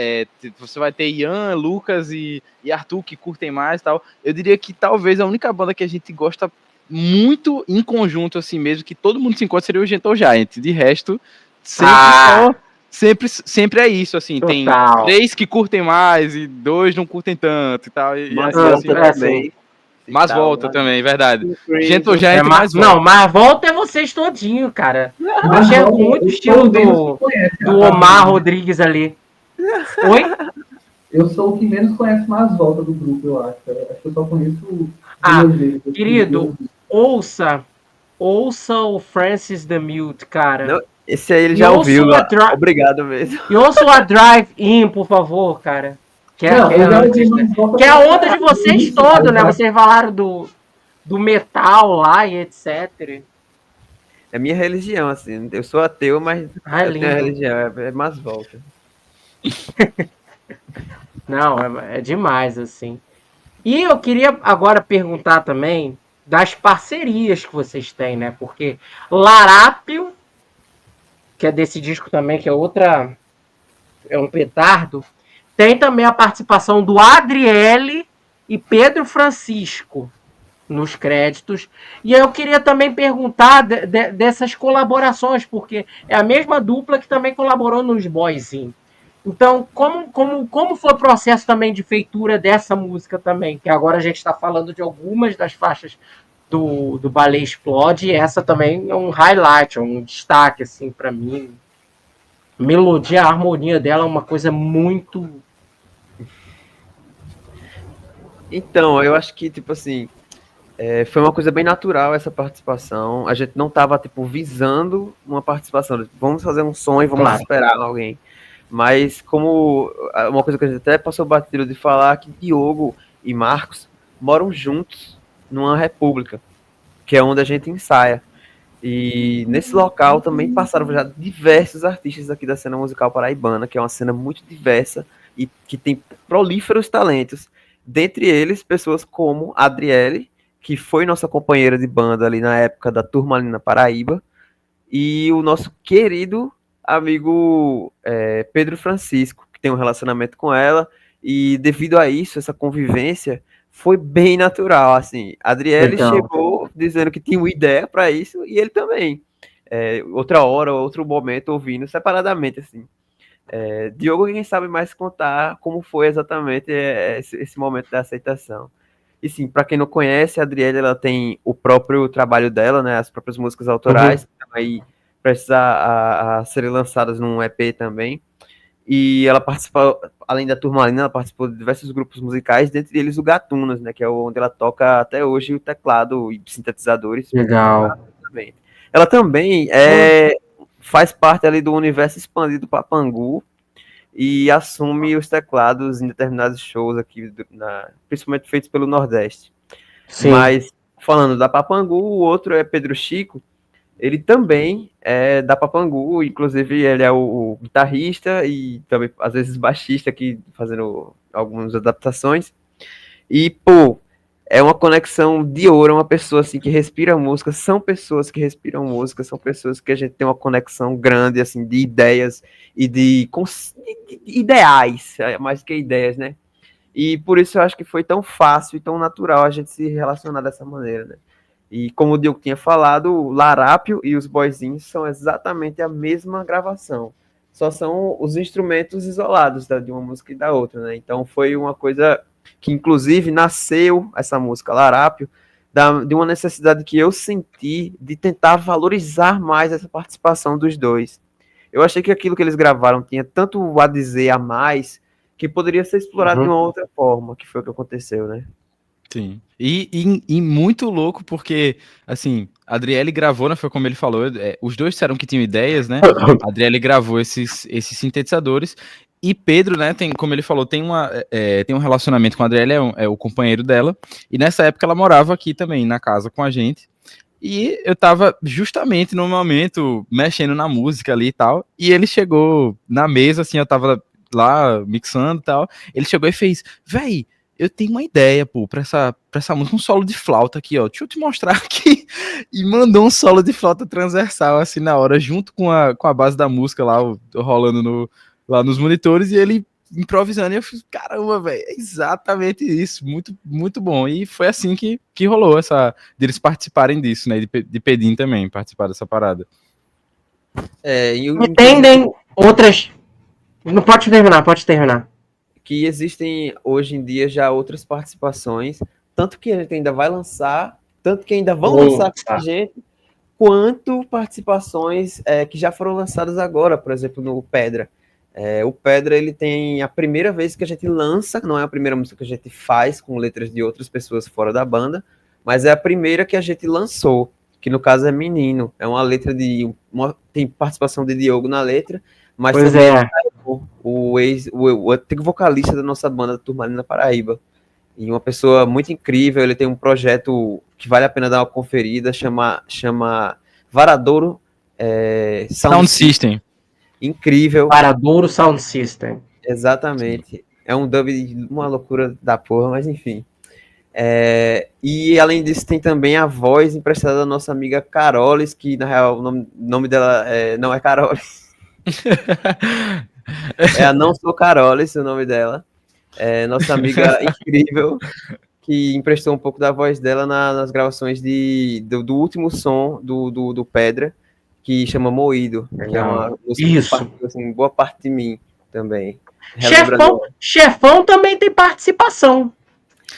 Speaker 4: você vai ter Ian, Lucas e Arthur que curtem mais e tal. Eu diria que talvez a única banda que a gente gosta muito em conjunto, assim mesmo, que todo mundo se encontra, seria o Gentle Giant. De resto, sempre é isso, assim.
Speaker 1: Total.
Speaker 4: Tem 3 que curtem mais e 2 não curtem tanto e tal.
Speaker 2: Mas
Speaker 4: volta
Speaker 1: também.
Speaker 4: Mas volta também, verdade. Gentle Giant mais volta.
Speaker 1: Não, mas volta é vocês todinho, cara. Eu enxergo muito o estilo do Omar Rodrigues ali. Oi?
Speaker 3: Eu sou o que menos conhece mais volta do grupo, eu acho. Acho que eu só conheço
Speaker 1: querido, ouça o Francis the Mute, cara.
Speaker 2: Não, esse aí ele já ouviu, obrigado mesmo.
Speaker 1: E ouça a Drive-In, por favor, cara. Que é a onda de vocês todos, né? Vocês falaram do metal lá e etc.
Speaker 2: É minha religião, assim. Eu sou ateu, mas eu tenho a religião, é mais volta.
Speaker 1: Não, é demais, assim. E eu queria agora perguntar também das parcerias que vocês têm, né? Porque Larápio, que é desse disco também, que é um petardo, tem também a participação do Adriele e Pedro Francisco nos créditos. E eu queria também perguntar dessas colaborações, porque é a mesma dupla que também colaborou nos Boyzinho. Então, como foi o processo também de feitura dessa música também? Que agora a gente está falando de algumas das faixas do Balé Explode, e essa também é um highlight, um destaque, assim, para mim. A melodia, a harmonia dela é uma coisa muito...
Speaker 2: Então, eu acho que, tipo assim, foi uma coisa bem natural essa participação. A gente não tava, tipo, visando uma participação. Vamos fazer um som e vamos esperar alguém. Mas como uma coisa que a gente até passou batido de falar, que Diogo e Marcos moram juntos numa república, que é onde a gente ensaia. E nesse local também passaram já diversos artistas aqui da cena musical paraibana, que é uma cena muito diversa e que tem prolíferos talentos. Dentre eles, pessoas como a Adriele, que foi nossa companheira de banda ali na época da Turma ali na Paraíba, e o nosso querido amigo Pedro Francisco, que tem um relacionamento com ela, e devido a isso, essa convivência foi bem natural, assim. A Adriele
Speaker 1: Legal.
Speaker 2: chegou dizendo que tinha uma ideia para isso, e ele também. Outra hora, outro momento, ouvindo separadamente, assim. Diogo, quem sabe mais contar como foi exatamente esse momento da aceitação. E sim, para quem não conhece, a Adriele, ela tem o próprio trabalho dela, né, as próprias músicas autorais, que estão aí prestes a serem lançadas num EP também. E ela participou, além da Turmalina, ela participou de diversos grupos musicais, dentre eles o Gatunas, né, que é onde ela toca até hoje o teclado e sintetizadores.
Speaker 1: Legal.
Speaker 2: Ela também faz parte ali do universo expandido Papangu, e assume os teclados em determinados shows aqui, principalmente feitos pelo Nordeste.
Speaker 1: Sim.
Speaker 2: Mas, falando da Papangu, o outro é Pedro Chico, ele também é da Papangu, inclusive ele é o guitarrista e também, às vezes, baixista aqui, fazendo algumas adaptações. E, pô, é uma conexão de ouro, é uma pessoa assim que respira música, são pessoas que respiram música, são pessoas que a gente tem uma conexão grande assim de ideias e de ideais, mais que ideias, né? E por isso eu acho que foi tão fácil e tão natural a gente se relacionar dessa maneira, né? E como o Diogo tinha falado, o Larápio e os Boyzinhos são exatamente a mesma gravação. Só são os instrumentos isolados de uma música e da outra, né? Então foi uma coisa que inclusive nasceu essa música Larápio de uma necessidade que eu senti de tentar valorizar mais essa participação dos dois. Eu achei que aquilo que eles gravaram tinha tanto a dizer a mais que poderia ser explorado de uma outra forma, que foi o que aconteceu, né?
Speaker 4: Sim. E muito louco porque, assim, a Adriele gravou, né, foi como ele falou, os dois disseram que tinham ideias, né? A Adriele gravou esses sintetizadores e Pedro, né, tem, como ele falou, tem um relacionamento com a Adriele, é o companheiro dela, e nessa época ela morava aqui também, na casa com a gente, e eu tava justamente no momento mexendo na música ali e tal, e ele chegou na mesa, assim, eu tava lá mixando e tal, ele chegou e fez, véi, eu tenho uma ideia, pô, pra essa música, um solo de flauta aqui, ó, deixa eu te mostrar aqui, e mandou um solo de flauta transversal, assim, na hora, junto com a base da música lá, rolando lá nos monitores, e ele improvisando, e eu fiz, caramba, velho, é exatamente isso, muito, muito bom, e foi assim que rolou deles participarem disso, né, de Pedim também, participar dessa parada.
Speaker 1: Entendem outras... Não pode terminar.
Speaker 2: Que existem hoje em dia já outras participações, tanto que a gente ainda vai lançar, tanto que ainda vão lançar com a gente, quanto participações que já foram lançadas agora, por exemplo, no Pedra. O Pedra, ele tem a primeira vez que a gente lança, não é a primeira música que a gente faz com letras de outras pessoas fora da banda, mas é a primeira que a gente lançou, que no caso é Menino. É uma letra tem participação de Diogo na letra, mas
Speaker 1: pois
Speaker 2: também
Speaker 1: é.
Speaker 2: o antigo vocalista da nossa banda, Turmalina Paraíba. E uma pessoa muito incrível, ele tem um projeto que vale a pena dar uma conferida, chama Varadouro
Speaker 4: Sound System.
Speaker 2: Incrível.
Speaker 1: Varadouro Sound System.
Speaker 2: Exatamente. É um dub de uma loucura da porra, mas enfim. E além disso, tem também a voz emprestada da nossa amiga Carolis, que na real o nome dela não é Carolis. É a Não Sou Carolis, o nome dela. Nossa amiga incrível, que emprestou um pouco da voz dela nas gravações do último som do Pedra, que chama Moído, que é uma música que partiu, assim, boa parte de mim também.
Speaker 1: Chefão também tem participação.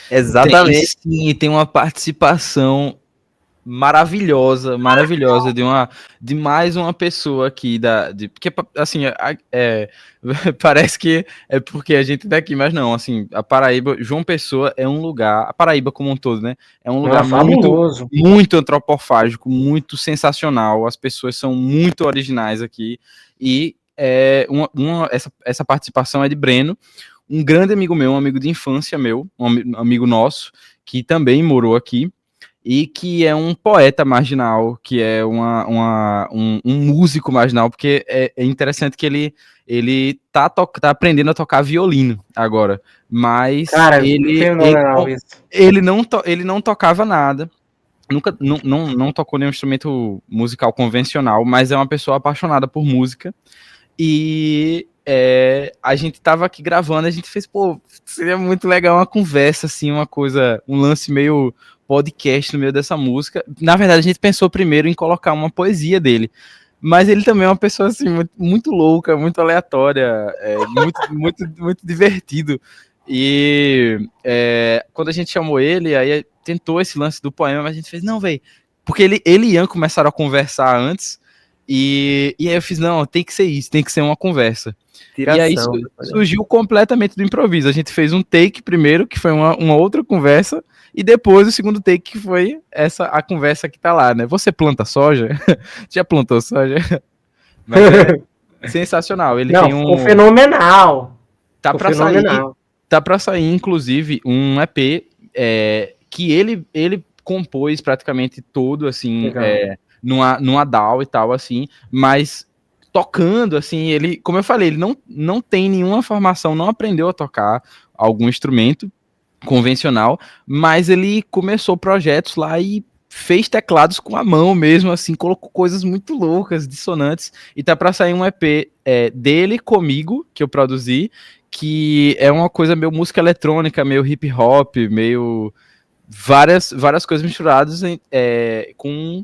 Speaker 2: Exatamente.
Speaker 4: Tem uma participação maravilhosa de mais uma pessoa aqui porque assim parece que é porque a gente tá aqui, mas não, assim, a Paraíba, João Pessoa é um lugar, a Paraíba como um todo, né, é um lugar muito, muito antropofágico, muito sensacional, as pessoas são muito originais aqui, e essa participação é de Breno, um grande amigo meu, um amigo de infância meu, um amigo nosso, que também morou aqui. e que é um poeta marginal, que é um músico marginal, porque é interessante que ele tá aprendendo a tocar violino agora, mas
Speaker 1: Cara, fenomenal isso.
Speaker 4: ele não tocava nada, nunca não tocou nenhum instrumento musical convencional, mas é uma pessoa apaixonada por música. E a gente tava aqui gravando, a gente fez, pô, seria muito legal uma conversa, assim, uma coisa, um lance meio podcast no meio dessa música. Na verdade, a gente pensou primeiro em colocar uma poesia dele, mas ele também é uma pessoa, assim, muito, muito louca, muito aleatória, muito divertido. E quando a gente chamou ele, aí tentou esse lance do poema, mas a gente fez, não, velho, porque ele e Ian começaram a conversar antes, e aí eu fiz, não, tem que ser isso, tem que ser uma conversa.
Speaker 2: Tiração,
Speaker 4: e aí surgiu completamente do improviso. A gente fez um take primeiro, que foi uma outra conversa, e depois o segundo take, que foi a conversa que tá lá, né? Você planta soja? Já plantou soja? Mas é sensacional. Ele
Speaker 1: Não,
Speaker 4: tem
Speaker 1: ficou fenomenal.
Speaker 4: Tá
Speaker 1: Ficou
Speaker 4: pra
Speaker 1: fenomenal.
Speaker 4: Tá pra sair, inclusive, um EP que ele compôs praticamente todo, assim, numa DAW e tal, assim, mas tocando, assim, ele, como eu falei, ele não tem nenhuma formação, não aprendeu a tocar algum instrumento convencional, mas ele começou projetos lá e fez teclados com a mão mesmo, assim, colocou coisas muito loucas, dissonantes, e tá pra sair um EP dele comigo, que eu produzi, que é uma coisa meio música eletrônica, meio hip hop, meio várias coisas misturadas com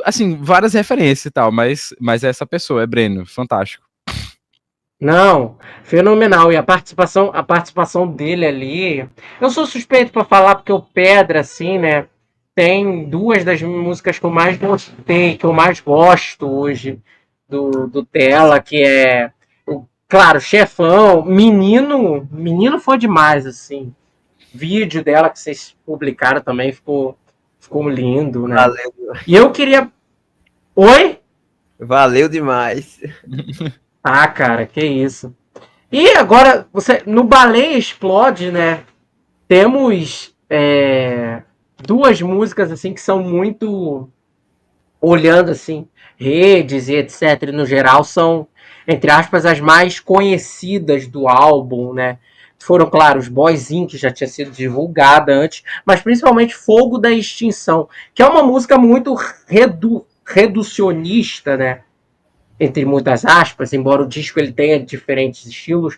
Speaker 4: assim, várias referências e tal, mas essa pessoa é Breno, fantástico.
Speaker 1: Não, fenomenal. E a participação dele ali. Eu sou suspeito para falar porque o Pedra, assim, né? Tem duas das músicas que eu mais gostei, que eu mais gosto hoje do Tela, que é, claro, Chefão, Menino foi demais, assim. Vídeo dela que vocês publicaram também ficou lindo, né?
Speaker 2: Valeu.
Speaker 1: E eu queria. Oi?
Speaker 2: Valeu demais.
Speaker 1: Ah, cara, que isso. E agora, no Baleia Explode, né? Temos duas músicas assim que são muito, olhando assim, redes e etc. no geral, são, entre aspas, as mais conhecidas do álbum, né? Foram, claro, os Boyzinho, que já tinha sido divulgada antes, mas principalmente Fogo da Extinção, que é uma música muito reducionista, né? Entre muitas aspas, embora o disco ele tenha diferentes estilos,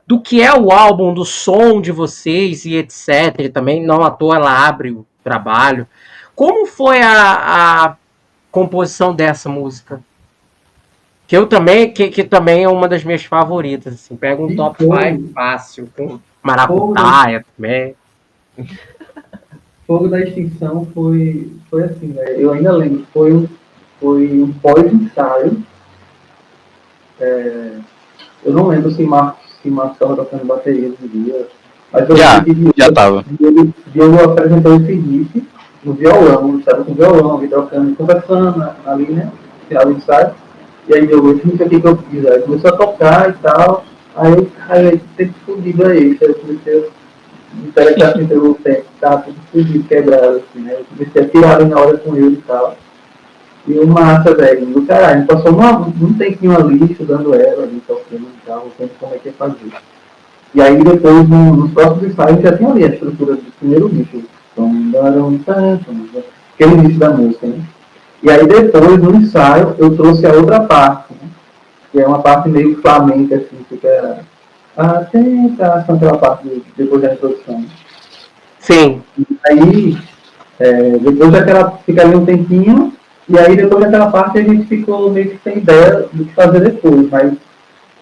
Speaker 1: do que é o álbum, do som de vocês e etc. E também, não à toa, ela abre o trabalho. Como foi a composição dessa música? Que eu também, que também é uma das minhas favoritas. Assim, pega um top 5 fácil, com Maracutaia também.
Speaker 3: Fogo da Extinção foi assim, né? Eu ainda lembro, foi um pós-ensaio. Eu não lembro se Marcos estava tocando bateria no dia, mas eu
Speaker 4: já estava.
Speaker 3: Diogo apresentou esse riff no violão, estava com o violão ali tocando, conversando ali, né? No final do ensaio. E aí Diogo, esse riff aqui que eu fiz, aí começou a tocar e tal. Aí tem que fodido aí, eu comecei a me interessar assim pelo tempo, tá tudo fodido, quebrado, assim, né? Eu comecei a tirar ali na hora com ele e tal. E o massa, velho, do caralho. A gente passou um tempinho ali, estudando ela, ali, tocando e tal, vendo como é que ia fazer. E aí depois, nos próximos ensaios, já tinha ali a estrutura do primeiro bicho. Aquele início da música, né? E aí depois, no ensaio, eu trouxe a outra parte, né? Que é uma parte meio flamenca, assim, que fica aquela parte depois da introdução.
Speaker 1: Sim.
Speaker 3: E aí, depois daquela, fica ali um tempinho, e aí depois daquela parte a gente ficou meio que sem ideia do que fazer depois, mas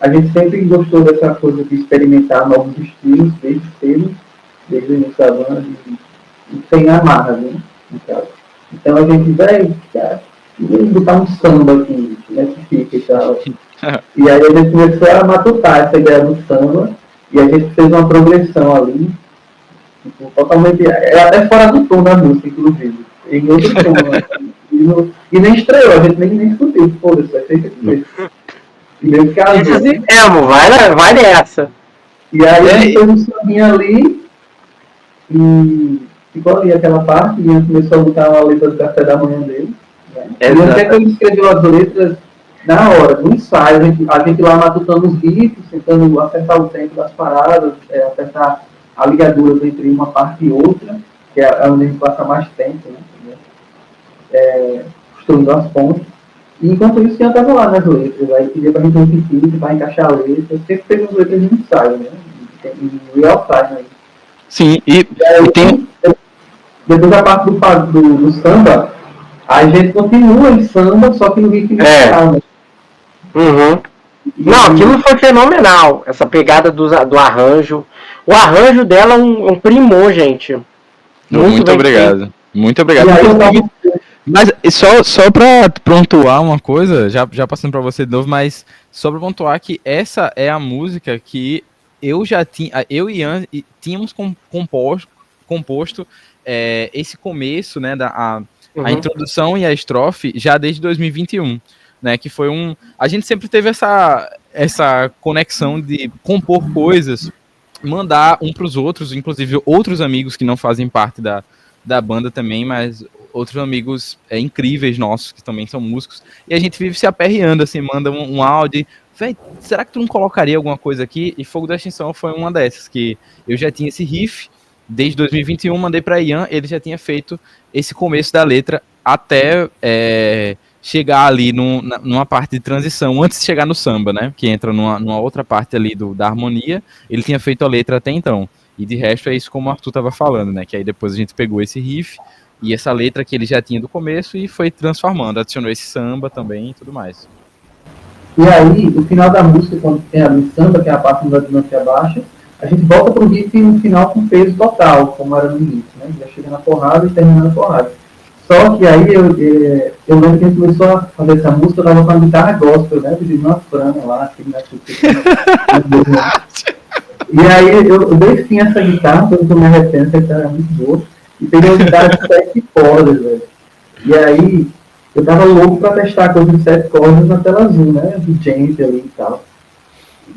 Speaker 3: a gente sempre gostou dessa coisa de experimentar novos estilos, desde cedo, desde o início da banda, e sem amarras, né? Então a gente vai botar um samba aqui, né, que fica e tal. E aí a gente começou a matutar essa ideia do samba, e a gente fez uma progressão ali, tipo, totalmente, até fora do tom da música, inclusive, em outro tom, né? E nem estreou, a gente nem discutiu, foda-se, vai ser isso mesmo. E meio que
Speaker 1: amor, vai nessa.
Speaker 3: E aí a gente fez um sambinha ali, e ficou ali aquela parte, e Ian começou a botar uma letra do café da manhã dele. Né? E até que ele escreveu as letras na hora, no ensaio, a gente lá matutando os riffs, tentando acertar o tempo das paradas, acertar a ligadura entre uma parte e outra, que é onde a gente passa mais tempo, né? Costurando as pontes. E enquanto isso, Ian estava lá nas letras, aí pedia pra gente repetir, para encaixar a letra, sempre teve as letras no ensaio, né? E real time aí.
Speaker 4: Sim, e tem...
Speaker 3: Depois da parte do samba, a gente continua em samba, só que no ritmo musical, né?
Speaker 1: Uhum. Não, aquilo foi fenomenal, essa pegada do arranjo. O arranjo dela é um primor, gente.
Speaker 4: Muito obrigado.
Speaker 1: Feito.
Speaker 4: Muito obrigado. Mas só para pontuar uma coisa, já passando para você de novo, mas só para pontuar que essa é a música que eu e Ian tínhamos composto esse começo, né, a introdução e a estrofe já desde 2021, né, que foi a gente sempre teve essa conexão de compor coisas, mandar um para os outros, inclusive outros amigos que não fazem parte da banda também, mas outros amigos incríveis nossos, que também são músicos, e a gente vive se aperreando, assim, manda um áudio, véi, será que tu não colocaria alguma coisa aqui? E Fogo da Extinção foi uma dessas, que eu já tinha esse riff, desde 2021, mandei para Ian, ele já tinha feito esse começo da letra, até chegar ali numa parte de transição, antes de chegar no samba, né, que entra numa outra parte ali da harmonia, ele tinha feito a letra até então, e de resto é isso como o Arthur estava falando, né, que aí depois a gente pegou esse riff, e essa letra que ele já tinha do começo e foi transformando, adicionou esse samba também e tudo mais.
Speaker 3: E aí, no final da música, quando tem ali o samba, que é a parte da dinâmica baixa, a gente volta pro riff no final com peso total, como era no início, né? Já chega na porrada e termina na porrada. Só que aí eu lembro que a gente começou a fazer essa música, eu tava com a guitarra gospel, né? Pedindo uma frana lá, aquele E aí eu dei fim a essa guitarra, porque eu me arrependo, essa guitarra era muito boa. E peguei uma guitarra de 7 cordas, velho. E aí, eu tava louco pra testar a coisa de 7 cordas na tela azul, né? Do James ali e tal.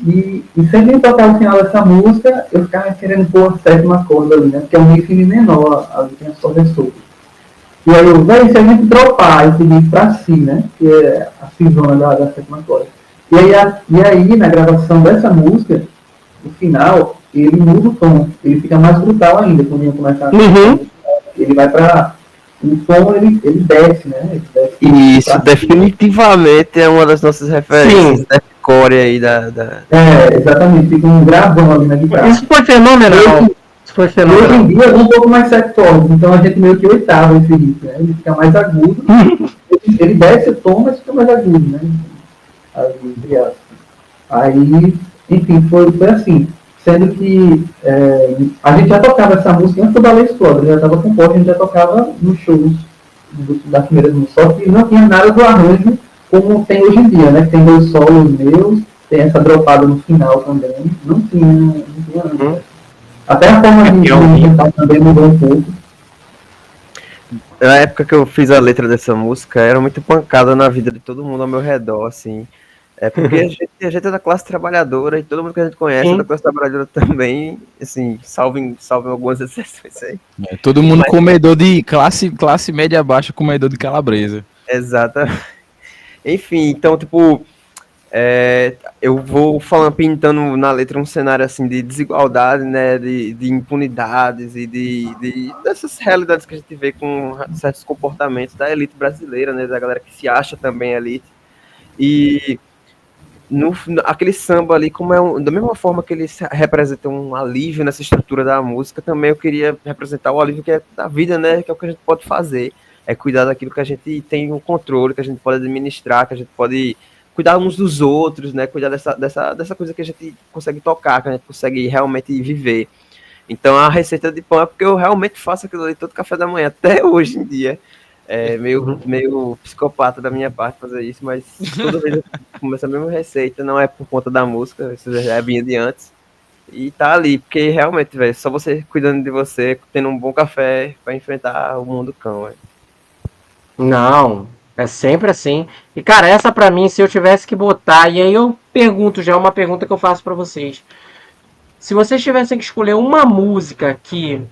Speaker 3: E sempre que tocar o final dessa música, eu ficava querendo pôr a 7ª corda ali, né? Porque é um riff menor, ali tem as cordas soltas. E aí eu, velho, se a gente dropar esse riff pra si, né? Que é a cisona da 7ª corda. E aí, na gravação dessa música, no final, ele muda o tom. Ele fica mais brutal ainda, quando ele começa a... Ele vai pra... O tom, ele desce, né? Ele desce.
Speaker 2: Isso, definitivamente é uma das nossas referências. Deathcore aí da...
Speaker 3: exatamente. Fica um gravão ali na guitarra.
Speaker 1: Isso foi fenomenal.
Speaker 3: Hoje em dia é um pouco mais 7 cordas, então a gente meio que oitava esse riff, né? Ele fica mais agudo. Ele desce o tom, mas fica mais agudo, né? Aí, enfim, foi assim. Sendo que a gente já tocava essa música antes do Ballet Explode, já estava composto, a gente já tocava nos shows das primeiras músicas, só que não tinha nada do arranjo como tem hoje em dia, né? Tem 2 solos meus, tem essa dropada no final também, não tinha nada. Até a forma de cantar também mudou um pouco.
Speaker 2: Na época que eu fiz a letra dessa música, era muito pancada na vida de todo mundo ao meu redor, assim. Porque a gente é da classe trabalhadora e todo mundo que a gente conhece é da classe trabalhadora também, assim, salvem algumas exceções aí.
Speaker 4: Todo mundo comedor de classe média baixa, comedor de calabresa.
Speaker 2: Exatamente. Enfim, então, tipo, eu vou pintando na letra um cenário, assim, de desigualdade, né, de impunidades e dessas realidades que a gente vê com certos comportamentos da elite brasileira, né, da galera que se acha também elite. E... aquele samba ali, como da mesma forma que ele representa um alívio nessa estrutura da música, também eu queria representar o alívio que é da vida, né? Que é o que a gente pode fazer, é cuidar daquilo que a gente tem o controle, que a gente pode administrar, que a gente pode cuidar uns dos outros, né? Cuidar dessa coisa que a gente consegue tocar, que a gente consegue realmente viver. Então a receita de pão é porque eu realmente faço aquilo ali todo café da manhã, até hoje em dia. É meio psicopata da minha parte fazer isso, mas toda vez eu começo a mesma receita, não é por conta da música, isso já vinha de antes. E tá ali, porque realmente, velho, só você cuidando de você, tendo um bom café pra enfrentar o mundo cão, velho.
Speaker 1: Não, é sempre assim. E, cara, essa pra mim, se eu tivesse que botar, e aí eu pergunto, já é uma pergunta que eu faço pra vocês. Se vocês tivessem que escolher uma música que,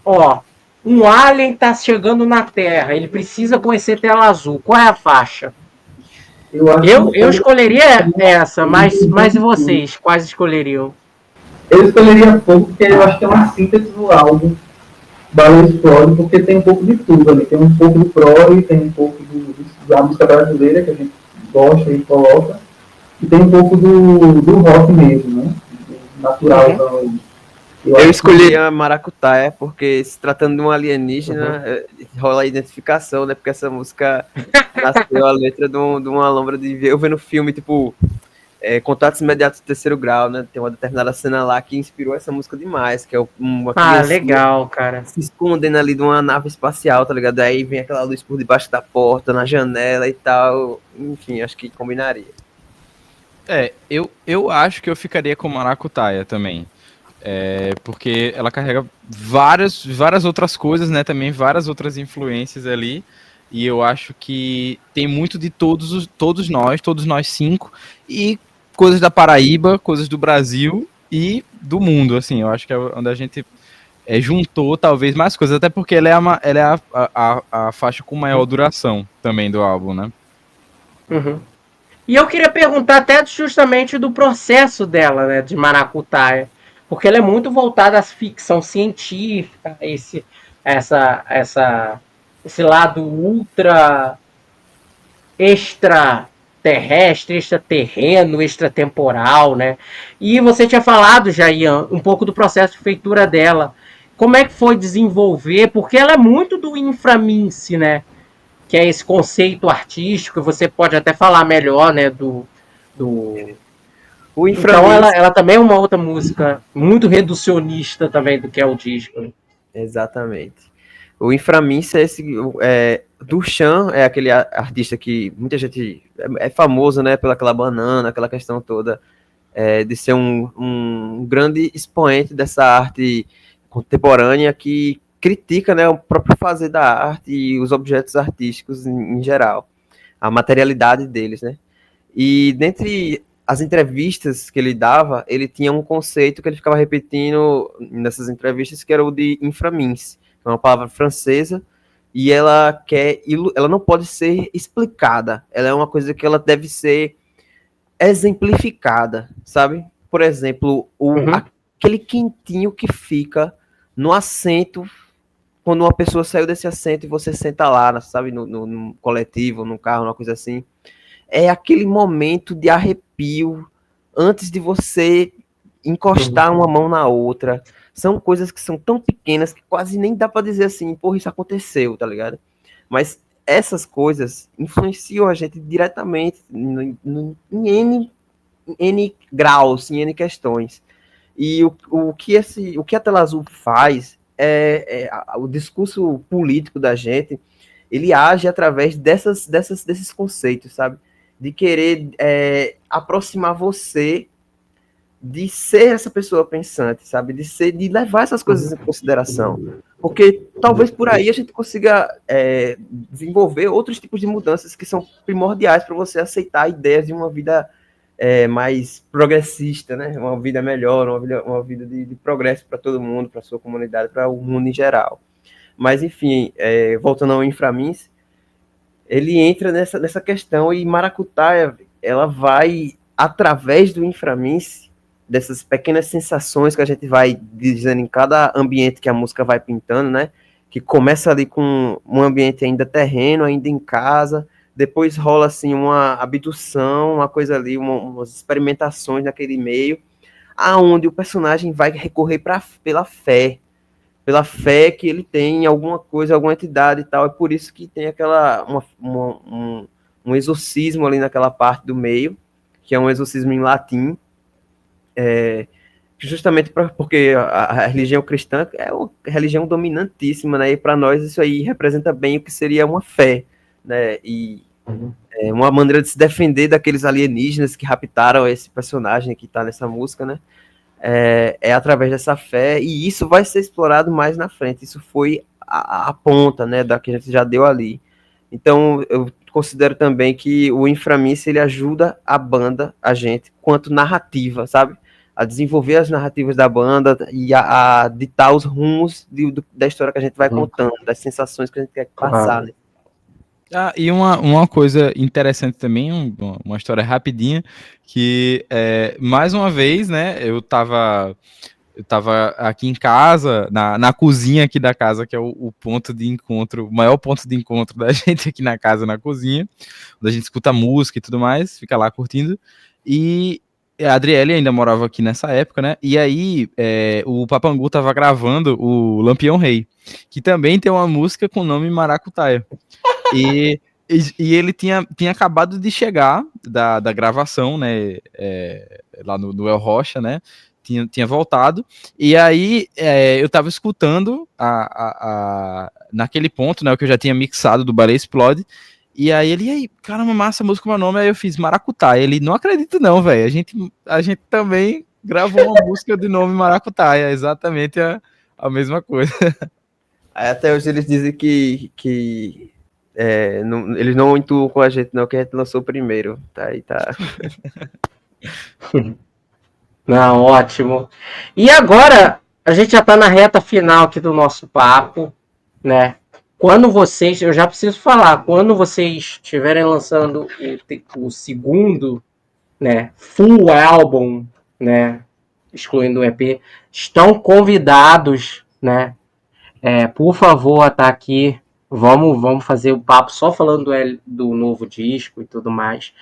Speaker 1: Um alien tá chegando na Terra, ele precisa conhecer Tela Azul. Qual é a faixa?
Speaker 3: Eu acho
Speaker 1: Eu escolheria essa, mas e vocês? Quais escolheriam?
Speaker 3: Eu escolheria Fogo porque eu acho que é uma síntese do álbum Baleia Explode, porque tem um pouco de tudo ali. Tem um pouco do prog, tem um pouco da música brasileira que a gente gosta e coloca, e tem um pouco do rock mesmo, né? Natural. Então,
Speaker 2: eu escolhi a Maracutaia porque, se tratando de um alienígena, rola a identificação, né? Porque essa música nasceu a letra de uma lombra de ver. Eu vendo filme, tipo, Contatos Imediatos do Terceiro Grau, né? Tem uma determinada cena lá que inspirou essa música demais, que é uma criança
Speaker 1: legal, cara.
Speaker 2: se escondendo ali de uma nave espacial, tá ligado? Aí vem aquela luz por debaixo da porta, na janela e tal. Enfim, acho que combinaria.
Speaker 4: Eu acho que eu ficaria com Maracutaia também. Porque ela carrega várias outras coisas, né? Também várias outras influências ali. E eu acho que tem muito de todos nós cinco, e coisas da Paraíba, coisas do Brasil e do mundo, assim. Eu acho que é onde a gente juntou talvez mais coisas, até porque ela é a faixa com maior duração também do álbum, né?
Speaker 1: Uhum. E eu queria perguntar até justamente do processo dela, né, de Maracutaia, porque ela é muito voltada à ficção científica, esse lado ultra extraterrestre, extraterreno, extratemporal, né? E você tinha falado, Jaian, um pouco do processo de feitura dela. Como é que foi desenvolver? Porque ela é muito do inframince, né? Que é esse conceito artístico, você pode até falar melhor, né, do
Speaker 2: O
Speaker 1: então
Speaker 2: Inframince,
Speaker 1: ela também é uma outra música muito reducionista também do que é o disco. Né?
Speaker 2: exatamente. O Inframince é esse. Duchamp é aquele artista que muita gente é famoso, né? Pela aquela banana, aquela questão toda de ser um grande expoente dessa arte contemporânea que critica, né, o próprio fazer da arte e os objetos artísticos em geral, a materialidade deles, né? E dentre as entrevistas que ele dava, ele tinha um conceito que ele ficava repetindo nessas entrevistas, que era o de inframince, que é uma palavra francesa, e ela não pode ser explicada, ela é uma coisa que ela deve ser exemplificada, sabe? Por exemplo, aquele quentinho que fica no assento quando uma pessoa saiu desse assento e você senta lá, sabe, no coletivo, no carro, uma coisa assim. É aquele momento de arrepio antes de você encostar uma mão na outra. São coisas que são tão pequenas que quase nem dá para dizer assim, porra, isso aconteceu, tá ligado? Mas essas coisas influenciam a gente diretamente em N graus, em N questões. E o que a Tela Azul faz o discurso político da gente, ele age através desses conceitos, sabe? De querer aproximar você de ser essa pessoa pensante, sabe? De levar essas coisas em consideração. Porque talvez por aí a gente consiga desenvolver outros tipos de mudanças que são primordiais para você aceitar ideias de uma vida mais progressista, né? Uma vida melhor, uma vida de progresso para todo mundo, para sua comunidade, para o mundo em geral. Mas, enfim, voltando ao Inframince, ele entra nessa questão, e Maracutaia, ela vai, através do Inframince, dessas pequenas sensações que a gente vai dizendo em cada ambiente que a música vai pintando, né? Que começa ali com um ambiente ainda terreno, ainda em casa, depois rola assim uma abdução, uma coisa ali, umas experimentações naquele meio, aonde o personagem vai recorrer pela fé que ele tem em alguma coisa, alguma entidade e tal. É por isso que tem um exorcismo ali naquela parte do meio, que é um exorcismo em latim, justamente porque a religião cristã é uma religião dominantíssima, né? E para nós isso aí representa bem o que seria uma fé, né? E uma maneira de se defender daqueles alienígenas que raptaram esse personagem que está nessa música, né? Através dessa fé, e isso vai ser explorado mais na frente. Isso foi a ponta, né, da que a gente já deu ali. Então, eu considero também que o Inframince, ele ajuda a banda, a gente, quanto narrativa, sabe? a desenvolver as narrativas da banda e a ditar os rumos da história que a gente vai contando, das sensações que a gente quer passar, né?
Speaker 4: E uma coisa interessante também, uma história rapidinha, que mais uma vez, né, eu tava aqui em casa, na cozinha aqui da casa, que é o ponto de encontro, o maior ponto de encontro da gente aqui na casa, na cozinha, onde a gente escuta música e tudo mais, fica lá curtindo, e a Adriele ainda morava aqui nessa época, né, e aí o Papangu tava gravando o Lampião Rei, que também tem uma música com o nome Maracutaia. E ele tinha acabado de chegar da gravação, né, lá no El Rocha, né, tinha voltado, e aí eu tava escutando naquele ponto, né, que eu já tinha mixado do Ballet Explode, e aí ele, e aí, caramba, massa, a música com meu nome, aí eu fiz Maracutaia. Ele, não acredito não, velho, a gente também gravou uma música de nome Maracutaia, exatamente a mesma coisa.
Speaker 2: Aí até hoje eles dizem que eles não intuam com a gente, não, que a gente lançou primeiro. Tá aí, tá.
Speaker 1: Não, ótimo. E agora, a gente já está na reta final aqui do nosso papo, né? Quando vocês, eu já preciso falar, quando vocês estiverem lançando o segundo, né, full álbum, né, excluindo o EP, estão convidados, né? Por favor, tá aqui. Vamos fazer o papo só falando do novo disco e tudo mais.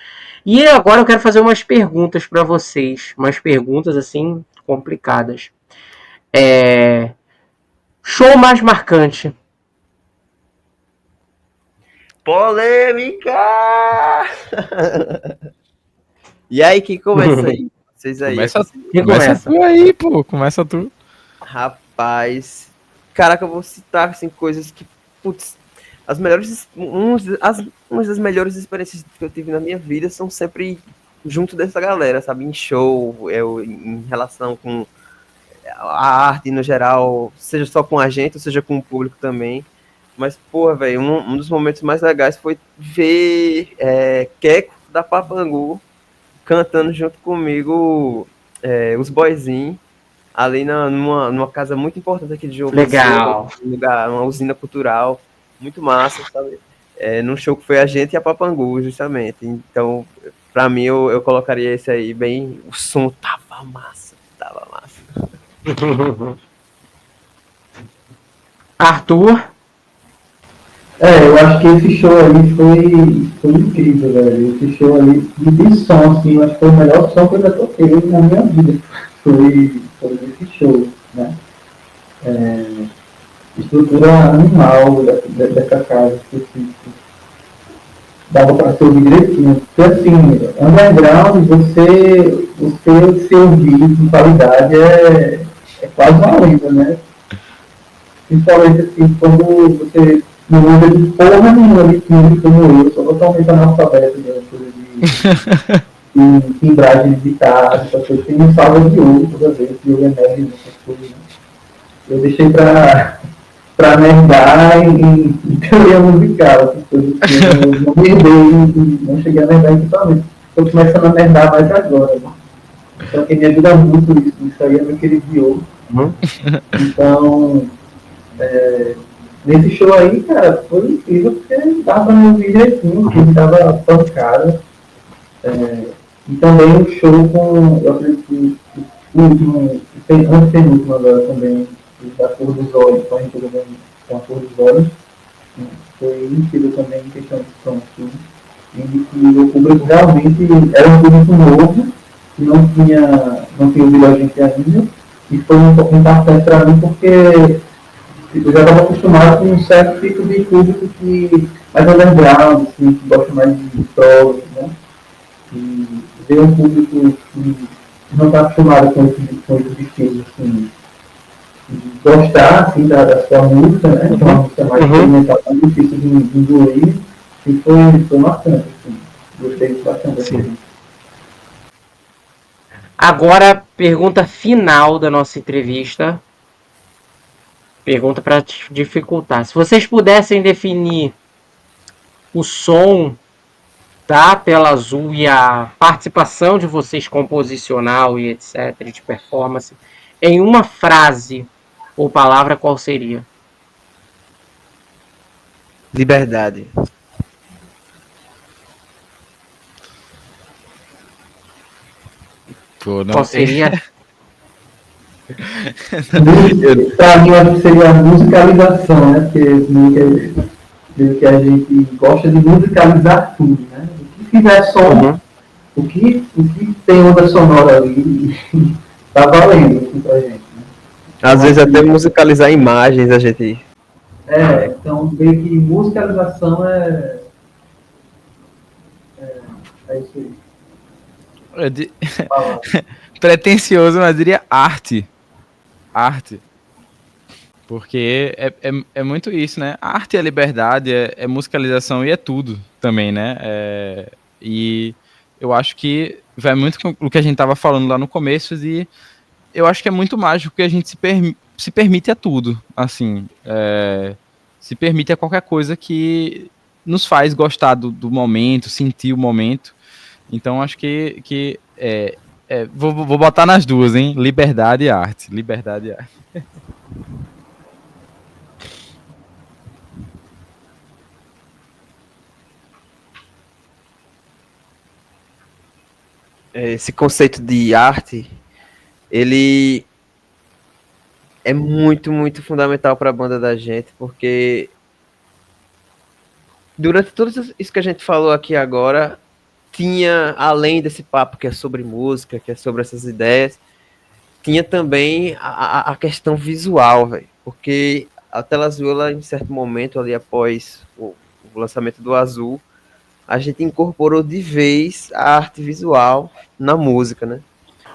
Speaker 1: E agora eu quero fazer umas perguntas para vocês. Umas perguntas, assim, complicadas. Show mais marcante.
Speaker 2: Polêmica! E aí, quem começa aí? Vocês aí.
Speaker 4: Começa tu aí, pô. Começa tu.
Speaker 2: Rapaz. Caraca, eu vou citar, assim, coisas que... Putz, as melhores... Umas das melhores experiências que eu tive na minha vida são sempre junto dessa galera, sabe? Em show, em relação com a arte no geral, seja só com a gente, ou seja com o público também. Mas, porra, velho, um dos momentos mais legais foi ver Queco da Papangu cantando junto comigo os boyzinhos ali numa casa muito importante aqui de João
Speaker 1: Legal.
Speaker 2: Pessoa, um lugar, uma usina cultural, muito massa, sabe? Num show que foi a gente e a Papangu, justamente. Então, pra mim, eu colocaria esse aí bem... O som tava massa.
Speaker 1: Arthur?
Speaker 3: Eu acho que esse show ali foi incrível, velho. Esse show ali, de som, assim, eu acho que foi o melhor som que eu já toquei na minha vida. Foi esse show, né? Estrutura animal dessa casa específica. Dava para se ouvir direitinho. Porque assim, underground, você se ouvir com qualidade é quase uma lenda, né? Principalmente assim, quando você não anda de porra nenhuma de filme como eu, sou totalmente analfabeto de timbragem de guitarra, essas coisas. Tem um salva de ouro toda vez, de ouro emerge nessas coisas. Né? Eu deixei pra nerdar em teoria musical, essas coisas que eu não nerdei, não cheguei a nerdar em equipamento. Estou começando a nerdar mais agora, né? Então quem me ajuda muito isso aí é meu querido Diogo. Então, nesse show aí, cara, foi incrível porque dava pra me ouvir direitinho, que tava pancada. E também um show com, eu acredito que o último, antepenúltimo agora também, da Cor dos Olhos, com a gente jogando com a Cor dos Olhos, foi incrível também em questão de som, assim, em que o público realmente era um público novo, que não tinha ouvido a gente ainda, e foi um pouco impactante para mim porque eu já estava acostumado com um certo tipo de público que mais underground, assim, que gosta mais de prog, né? E ver um público que não está acostumado com esse estilo, assim, de gostar, assim, da sua música, né? Que é uma música mais experimental, mais difícil de engolir, e foi marcante, assim. Gostei bastante assim.
Speaker 1: Agora, pergunta final da nossa entrevista. Pergunta para dificultar. Se vocês pudessem definir o som da Tela Azul e a participação de vocês composicional e etc, de performance, em uma frase ou palavra, qual seria?
Speaker 2: Liberdade.
Speaker 4: Pô, não,
Speaker 1: Qual seria?
Speaker 3: Pra mim, eu acho que seria a musicalização, né? Porque meio que a gente gosta de musicalizar tudo, né? O que fizer som, o que tem onda sonora ali, tá valendo assim, pra gente. Né?
Speaker 2: Às vezes até musicalizar imagens a gente.
Speaker 3: Então meio que musicalização é isso aí.
Speaker 4: Pretencioso, mas diria arte. Arte. Porque é muito isso, né? A arte é liberdade, é musicalização e é tudo também, né? E eu acho que vai muito com o que a gente tava falando lá no começo, e eu acho que é muito mágico que a gente se permite a tudo, assim. Se permite a qualquer coisa que nos faz gostar do momento, sentir o momento. Então acho que vou botar nas duas, hein? Liberdade e arte. Liberdade e arte.
Speaker 2: Esse conceito de arte, ele é muito, muito fundamental para a banda da gente, porque durante tudo isso que a gente falou aqui agora, tinha, além desse papo que é sobre música, que é sobre essas ideias, tinha também a questão visual, velho, porque a Tela Azul, ela, em certo momento, ali após o lançamento do Azul, a gente incorporou de vez a arte visual na música, né?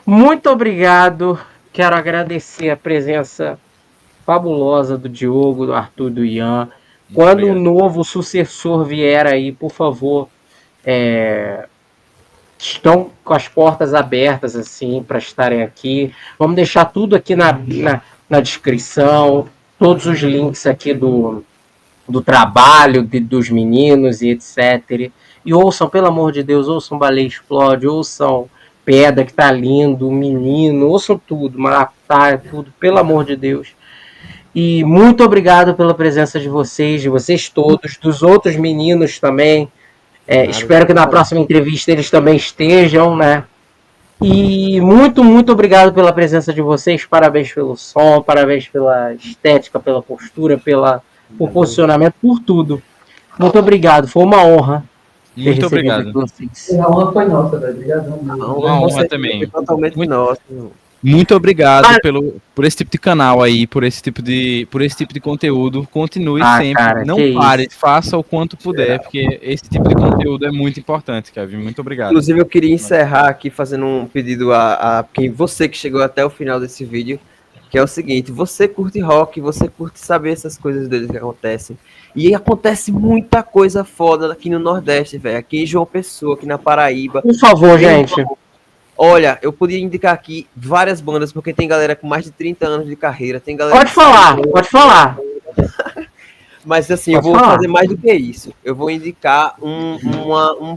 Speaker 1: Muito obrigado. Quero agradecer a presença fabulosa do Diogo, do Arthur, do Ian. Quando o novo sucessor vier aí, por favor, estão com as portas abertas assim para estarem aqui. Vamos deixar tudo aqui na descrição, todos os links aqui do trabalho dos meninos e etc. E ouçam, pelo amor de Deus, ouçam Baleia Explode, ouçam Pedra, que tá lindo, Menino, ouçam tudo, Maracutaia, tudo, pelo amor de Deus. E muito obrigado pela presença de vocês todos, dos outros meninos também. Espero que na próxima entrevista eles também estejam, né? E muito, muito obrigado pela presença de vocês. Parabéns pelo som, parabéns pela estética, pela postura, por posicionamento, por tudo. Muito obrigado, foi uma honra.
Speaker 4: Muito obrigado.
Speaker 1: Vocês.
Speaker 3: A honra foi nossa, velho. Obrigadão.
Speaker 4: Uma honra também.
Speaker 2: Totalmente
Speaker 4: Muito,
Speaker 2: nosso.
Speaker 4: muito obrigado por esse tipo de canal aí, por esse tipo de conteúdo. Continue sempre.
Speaker 1: Cara,
Speaker 4: não pare, faça o quanto puder, porque esse tipo de conteúdo é muito importante, Kevin. Muito obrigado.
Speaker 2: Inclusive, eu queria encerrar aqui fazendo um pedido a quem você que chegou até o final desse vídeo, que é o seguinte: você curte rock, você curte saber essas coisas deles que acontecem. E acontece muita coisa foda aqui no Nordeste, velho. Aqui em João Pessoa, aqui na Paraíba.
Speaker 1: Por favor, gente.
Speaker 2: Olha, eu podia indicar aqui várias bandas, porque tem galera com mais de 30 anos de carreira, tem galera...
Speaker 1: Pode falar.
Speaker 2: Mas assim, eu vou fazer mais do que isso. Eu vou indicar um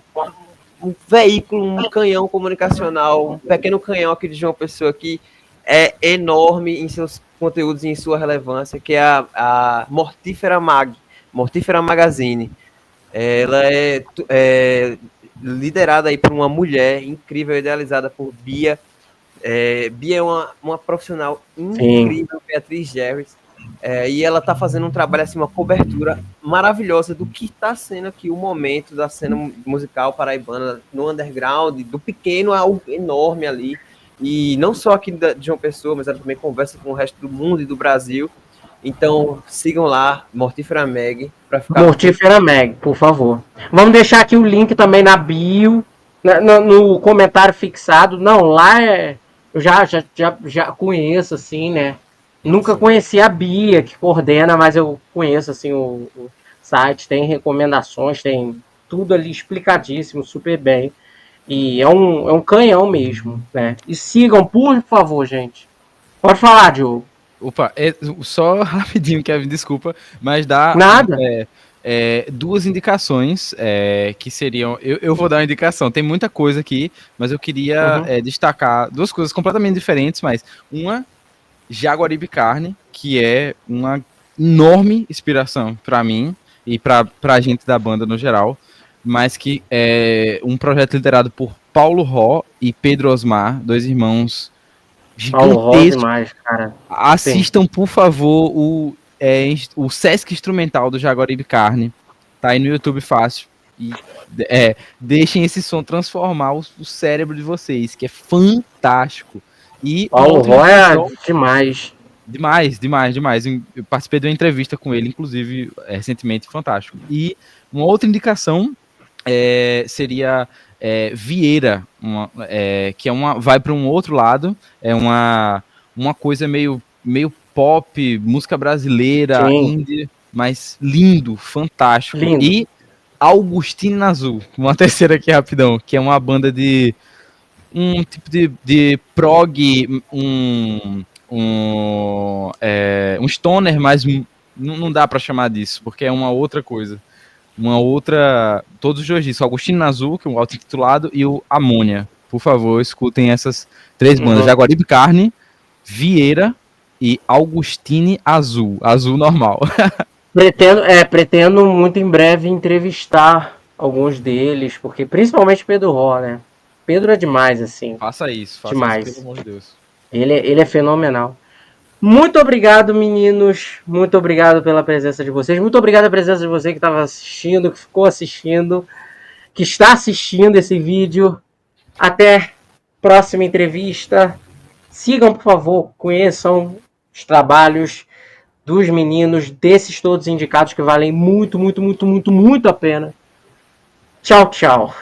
Speaker 2: veículo, um canhão comunicacional, um pequeno canhão aqui de João Pessoa, que é enorme em seus conteúdos e em sua relevância, que é a Mortífera Magazine. Ela é liderada aí por uma mulher incrível, idealizada por Bia. Bia é uma profissional incrível, sim. Beatriz Gerris. E ela está fazendo um trabalho, assim, uma cobertura maravilhosa do que está sendo aqui o momento da cena musical paraibana, no underground, do pequeno ao enorme ali. E não só aqui de João Pessoa, mas ela também conversa com o resto do mundo e do Brasil. Então, sigam lá, Mortífera Mag.
Speaker 1: Mortífera Mag, por favor. Vamos deixar aqui o link também na bio, no comentário fixado. Não, lá eu já conheço, assim, né? Nunca conheci a Bia, que coordena, mas eu conheço, assim, o site. Tem recomendações, tem tudo ali explicadíssimo, super bem. E é um canhão mesmo, né? E sigam, por favor, gente. Pode falar, Diogo.
Speaker 4: Opa, só rapidinho, Kevin, desculpa, mas
Speaker 1: Nada.
Speaker 4: duas indicações que seriam. Eu vou dar uma indicação, tem muita coisa aqui, mas eu queria destacar duas coisas completamente diferentes, mas uma, Jaguaribe Carne, que é uma enorme inspiração para mim e para a gente da banda no geral, mas que é um projeto liderado por Paulo Ró e Pedro Osmar, dois irmãos
Speaker 1: Paulo Ró
Speaker 4: gigantescos.
Speaker 1: demais, cara.
Speaker 4: Assistam, por favor, o Sesc Instrumental do Jaguaribe Carne. Tá aí no YouTube fácil. E deixem esse som transformar o cérebro de vocês, que é fantástico. E
Speaker 1: Paulo Ró é demais.
Speaker 4: Demais. Eu participei de uma entrevista com ele, inclusive, recentemente, fantástico. E uma outra indicação seria Vieira, que vai para um outro lado, é uma coisa meio pop, música brasileira, indie, mas lindo, fantástico.
Speaker 1: Lindo.
Speaker 4: E Augustina Azul, uma terceira aqui rapidão, que é uma banda de um tipo de prog, um stoner, mas não dá para chamar disso, porque é uma outra coisa. Todos os dois disso, Augustina Azul, que é um auto-intitulado, e o Amônia. Por favor, escutem essas três bandas, Jaguaribe Carne, Vieira e Augustine Azul normal.
Speaker 1: Pretendo muito em breve entrevistar alguns deles, porque principalmente Pedro Ró, né? Pedro é demais, assim.
Speaker 4: Faça isso,
Speaker 1: demais.
Speaker 4: Pelo amor de Deus.
Speaker 1: Ele é fenomenal. Muito obrigado, meninos. Muito obrigado pela presença de vocês. Muito obrigado pela presença de você que estava assistindo, que ficou assistindo, que está assistindo esse vídeo. Até próxima entrevista. Sigam, por favor, conheçam os trabalhos dos meninos, desses todos indicados que valem muito, muito, muito, muito, muito a pena. Tchau, tchau.